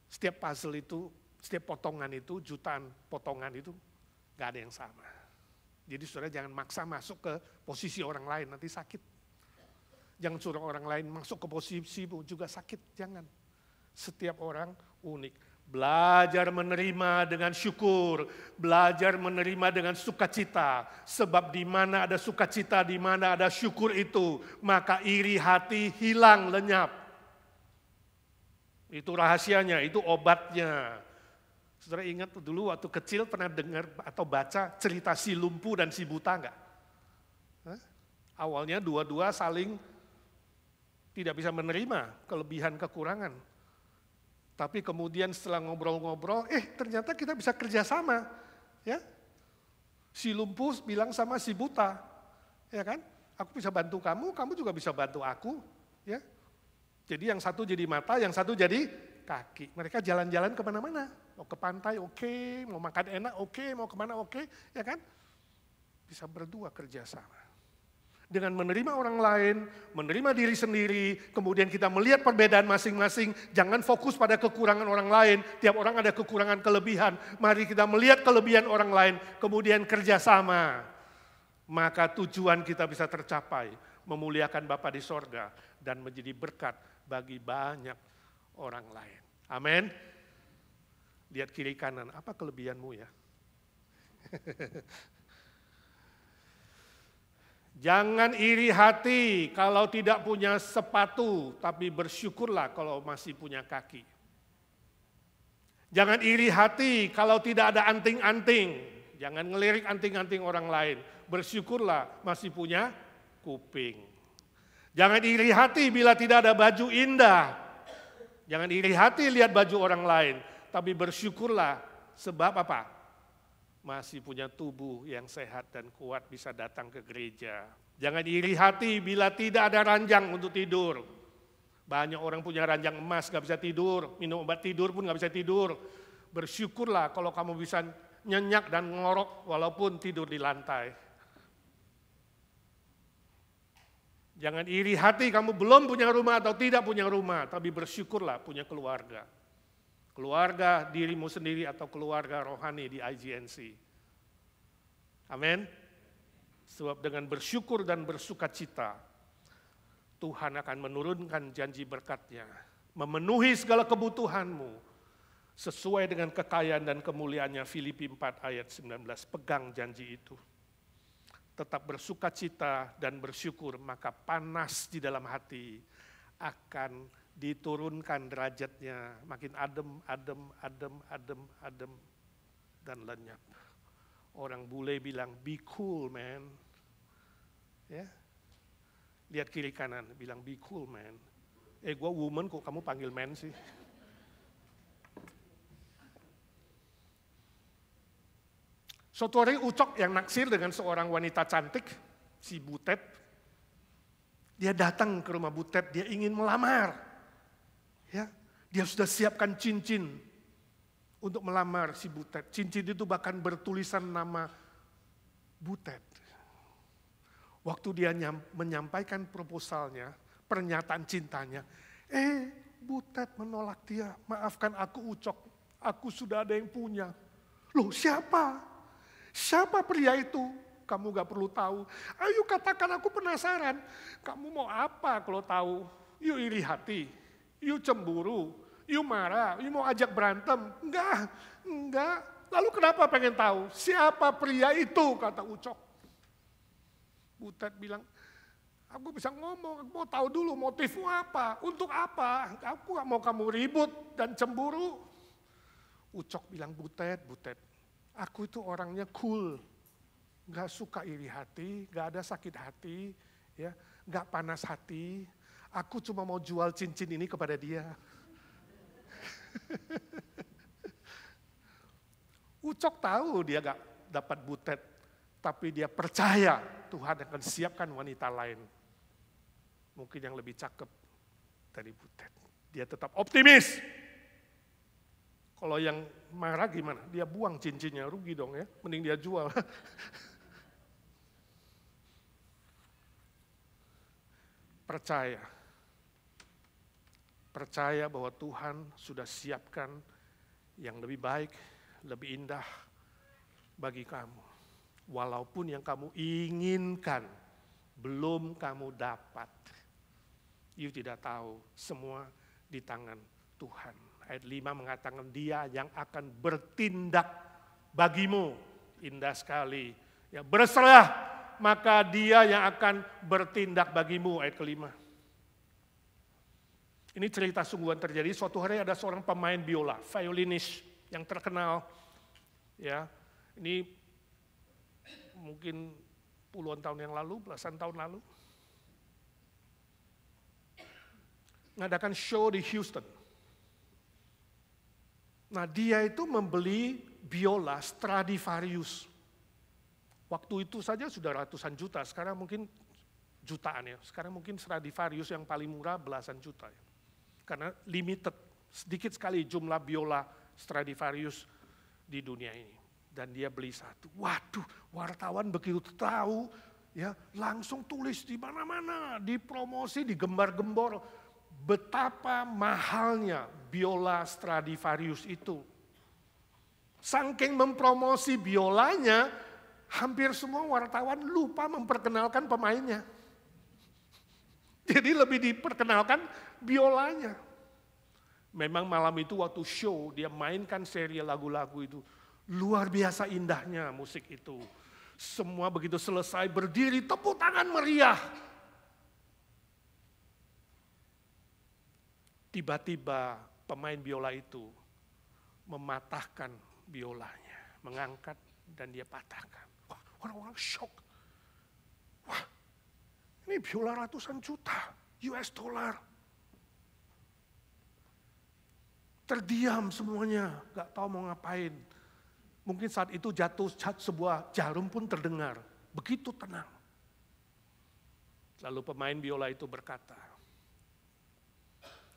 setiap puzzle itu, setiap potongan itu, jutaan potongan itu Gak ada yang sama. Jadi saudara jangan maksa masuk ke posisi orang lain, nanti sakit. Jangan suruh orang lain masuk ke posisimu juga sakit, jangan. Setiap orang unik. Belajar menerima dengan syukur, belajar menerima dengan sukacita. Sebab di mana ada sukacita, di mana ada syukur itu, maka iri hati hilang lenyap. Itu rahasianya, itu obatnya. Saudara ingat dulu waktu kecil pernah dengar atau baca cerita si lumpuh dan si buta enggak? Awalnya dua-dua saling tidak bisa menerima kelebihan kekurangan. Tapi kemudian setelah ngobrol-ngobrol, ternyata kita bisa kerjasama. Ya, si lumpuh bilang sama si buta, ya kan? Aku bisa bantu kamu, kamu juga bisa bantu aku. Ya, jadi yang satu jadi mata, yang satu jadi kaki. Mereka jalan-jalan kemana-mana. Mau ke pantai oke, mau makan enak oke, mau kemana oke, ya kan? Bisa berdua kerjasama. Dengan menerima orang lain, menerima diri sendiri, kemudian kita melihat perbedaan masing-masing, jangan fokus pada kekurangan orang lain, tiap orang ada kekurangan kelebihan, mari kita melihat kelebihan orang lain, kemudian kerjasama, maka tujuan kita bisa tercapai, memuliakan Bapa di sorga, dan menjadi berkat bagi banyak orang lain. Amin. Lihat kiri kanan, apa kelebihanmu ya? Jangan iri hati kalau tidak punya sepatu, tapi bersyukurlah kalau masih punya kaki. Jangan iri hati kalau tidak ada anting-anting. Jangan ngelirik anting-anting orang lain. Bersyukurlah masih punya kuping. Jangan iri hati bila tidak ada baju indah. Jangan iri hati lihat baju orang lain. Tapi bersyukurlah sebab apa? Masih punya tubuh yang sehat dan kuat bisa datang ke gereja. Jangan iri hati bila tidak ada ranjang untuk tidur. Banyak orang punya ranjang emas gak bisa tidur, minum obat tidur pun gak bisa tidur. Bersyukurlah kalau kamu bisa nyenyak dan ngorok walaupun tidur di lantai. Jangan iri hati kamu belum punya rumah atau tidak punya rumah, tapi bersyukurlah punya keluarga. Keluarga dirimu sendiri atau keluarga rohani di IGNC. Amin. Sebab dengan bersyukur dan bersukacita, Tuhan akan menurunkan janji berkat-Nya, memenuhi segala kebutuhanmu, sesuai dengan kekayaan dan kemuliaan-Nya. Filipi 4 ayat 19, pegang janji itu. Tetap bersukacita dan bersyukur, maka panas di dalam hati akan diturunkan derajatnya, makin adem, dan lenyap. Orang bule bilang, be cool man. Ya, lihat kiri kanan, bilang be cool man. Gua woman kok kamu panggil man sih? Suatu hari Ucok yang naksir dengan seorang wanita cantik, si Butet. Dia datang ke rumah Butet, dia ingin melamar. Ya, dia sudah siapkan cincin untuk melamar si Butet. Cincin itu bahkan bertulisan nama Butet. Waktu dia menyampaikan proposalnya, pernyataan cintanya, Butet menolak dia. Maafkan aku Ucok, aku sudah ada yang punya. Loh siapa? Siapa pria itu? Kamu gak perlu tahu. Ayo katakan, aku penasaran. Kamu mau apa kalau tahu? Yuk iri hati. You cemburu, you marah, you mau ajak berantem. Enggak. Lalu kenapa pengen tahu? Siapa pria itu, kata Ucok. Butet bilang, aku bisa ngomong, aku mau tahu dulu motifmu apa, untuk apa. Aku gak mau kamu ribut dan cemburu. Ucok bilang, Butet, aku itu orangnya cool. Gak suka iri hati, gak ada sakit hati, ya, gak panas hati. Aku cuma mau jual cincin ini kepada dia. Ucok tahu dia gak dapat Butet, tapi dia percaya Tuhan akan siapkan wanita lain. Mungkin yang lebih cakep dari Butet. Dia tetap optimis. Kalau yang marah gimana? Dia buang cincinnya, rugi dong ya, mending dia jual. Percaya bahwa Tuhan sudah siapkan yang lebih baik, lebih indah, bagi kamu. Walaupun yang kamu inginkan belum kamu dapat. You tidak tahu, semua di tangan Tuhan. Ayat 5 mengatakan Dia yang akan bertindak bagimu. Indah sekali. Ya, berserah, maka Dia yang akan bertindak bagimu. Ayat kelima. Ini cerita sungguhan terjadi. Suatu hari ada seorang pemain biola, violinis yang terkenal. Ya, ini mungkin puluhan tahun yang lalu, belasan tahun lalu. Ngadakan show di Houston. Nah, dia itu membeli biola Stradivarius. Waktu itu saja sudah ratusan juta, sekarang mungkin jutaan ya. Sekarang mungkin Stradivarius yang paling murah belasan juta ya. Karena limited, sedikit sekali jumlah biola Stradivarius di dunia ini. Dan dia beli satu. Waduh, wartawan begitu tahu, ya langsung tulis di mana-mana, dipromosi, digembar-gembor betapa mahalnya biola Stradivarius itu. Saking mempromosi biolanya, hampir semua wartawan lupa memperkenalkan pemainnya. Jadi lebih diperkenalkan biolanya. Memang malam itu waktu show, dia mainkan seri lagu-lagu itu. Luar biasa indahnya musik itu. Semua begitu selesai berdiri, tepuk tangan meriah. Tiba-tiba pemain biola itu mematahkan biolanya. Mengangkat dan dia patahkan. Wah, orang-orang shock. Wah, ini biola ratusan juta US dollar. Terdiam semuanya, gak tahu mau ngapain. Mungkin saat itu jatuh sebuah jarum pun terdengar. Begitu tenang. Lalu pemain biola itu berkata,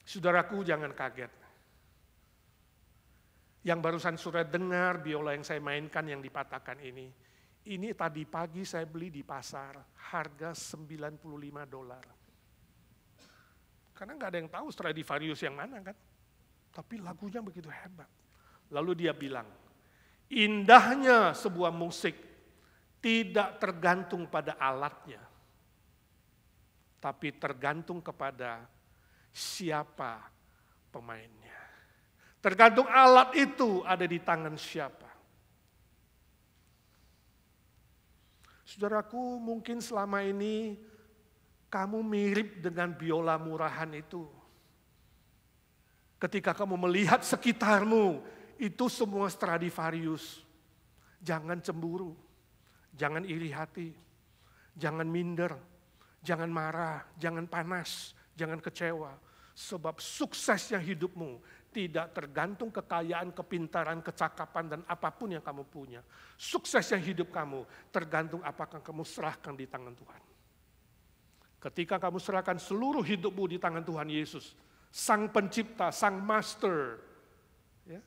saudaraku jangan kaget. Yang barusan saudara dengar biola yang saya mainkan yang dipatahkan ini tadi pagi saya beli di pasar, harga $95. Karena nggak ada yang tahu Stradivarius yang mana kan. Tapi lagunya begitu hebat. Lalu dia bilang, indahnya sebuah musik tidak tergantung pada alatnya, tapi tergantung kepada siapa pemainnya. Tergantung alat itu ada di tangan siapa. Saudaraku, mungkin selama ini kamu mirip dengan biola murahan itu. Ketika kamu melihat sekitarmu, itu semua Stradivarius. Jangan cemburu, jangan iri hati, jangan minder, jangan marah, jangan panas, jangan kecewa. Sebab suksesnya hidupmu tidak tergantung kekayaan, kepintaran, kecakapan, dan apapun yang kamu punya. Suksesnya hidup kamu tergantung apakah kamu serahkan di tangan Tuhan. Ketika kamu serahkan seluruh hidupmu di tangan Tuhan Yesus, Sang Pencipta, Sang Master, ya,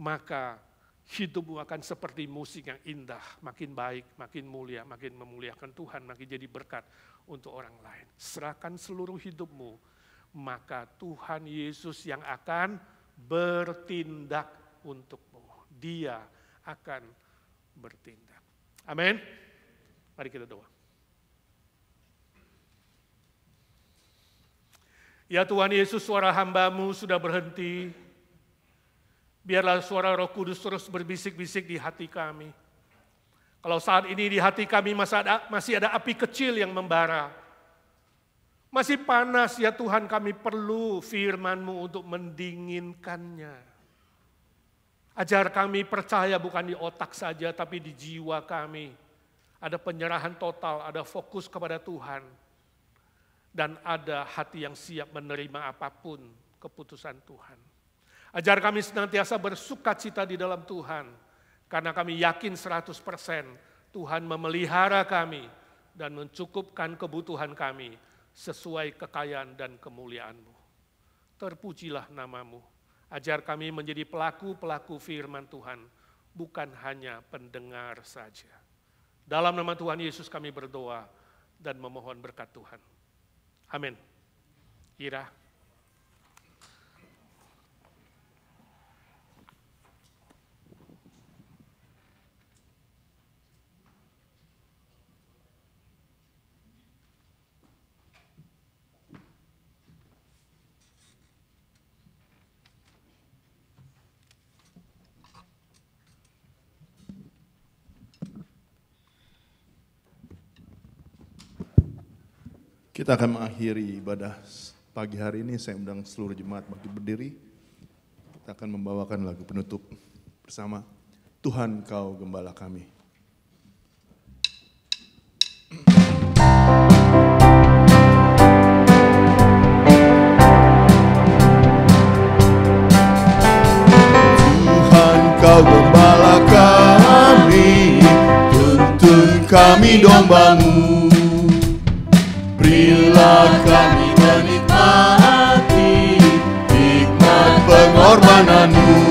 maka hidupmu akan seperti musik yang indah, makin baik, makin mulia, makin memuliakan Tuhan, makin jadi berkat untuk orang lain. Serahkan seluruh hidupmu, maka Tuhan Yesus yang akan bertindak untukmu. Dia akan bertindak. Amin. Mari kita doa. Ya Tuhan Yesus, suara hamba-Mu sudah berhenti. Biarlah suara Roh Kudus terus berbisik-bisik di hati kami. Kalau saat ini di hati kami masih ada api kecil yang membara. Masih panas ya Tuhan, kami perlu firman-Mu untuk mendinginkannya. Ajar kami percaya bukan di otak saja tapi di jiwa kami. Ada penyerahan total, ada fokus kepada Tuhan. Dan ada hati yang siap menerima apapun keputusan Tuhan. Ajar kami senantiasa bersukacita di dalam Tuhan. Karena kami yakin 100% Tuhan memelihara kami dan mencukupkan kebutuhan kami sesuai kekayaan dan kemuliaan-Mu. Terpujilah nama-Mu. Ajar kami menjadi pelaku-pelaku firman Tuhan, bukan hanya pendengar saja. Dalam nama Tuhan Yesus kami berdoa dan memohon berkat Tuhan. Amin. Ira. Kita akan mengakhiri ibadah pagi hari ini. Saya undang seluruh jemaat bangkit berdiri. Kita akan membawakan lagu penutup bersama, Tuhan Kau Gembala Kami. Tuhan Kau Gembala kami, tuntun kami domba-Mu. Berilah kami menikmati hikmat pengorbanan-Mu.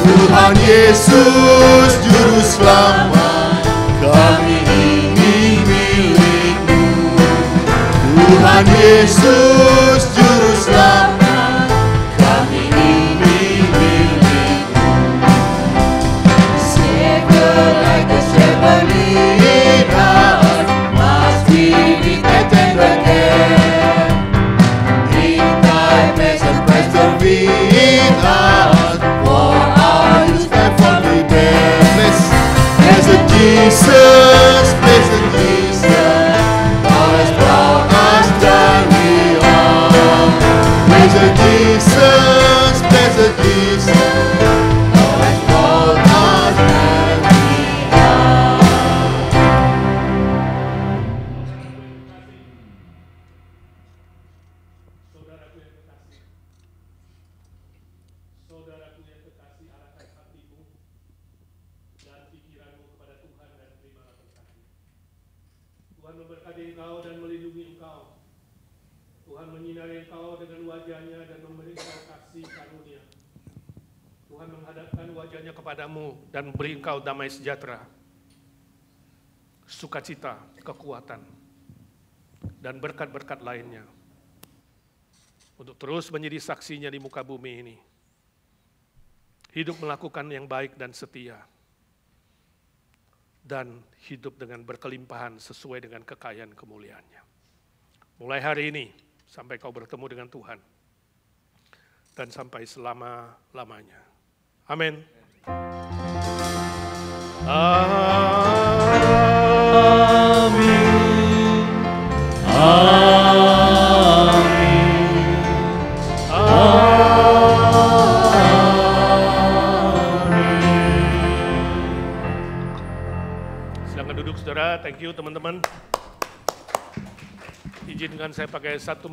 Tuhan Yesus Juru Selamat, kami ini milik-Mu. Tuhan Yesus Juru Selamat, kami ini milik-Mu. Savior like the shepherd lead us, must we be tender care. In thy blessed presence with us, for our use and for the dead. Blessed Jesus, blessed Jesus, thou hast brought us down we are. Blessed Jesus, blessed Jesus, thou hast brought us down we are. Saudaraku yang kekasih, arahkan hatimu dan pikiranmu kepada Tuhan dan terimalah berkat. Tuhan memberkati engkau dan melindungi engkau. Tuhan menyinari engkau dengan wajah-Nya dan memberi engkau kasih karunia. Tuhan menghadapkan wajah-Nya kepadamu dan beri engkau damai sejahtera, sukacita, kekuatan, dan berkat-berkat lainnya, untuk terus menjadi saksinya di muka bumi ini. Hidup melakukan yang baik dan setia, dan hidup dengan berkelimpahan sesuai dengan kekayaan kemuliaan-Nya. Mulai hari ini sampai kau bertemu dengan Tuhan, dan sampai selama-lamanya. Amin. Silakan duduk saudara, thank you teman-teman. Izinkan saya pakai 1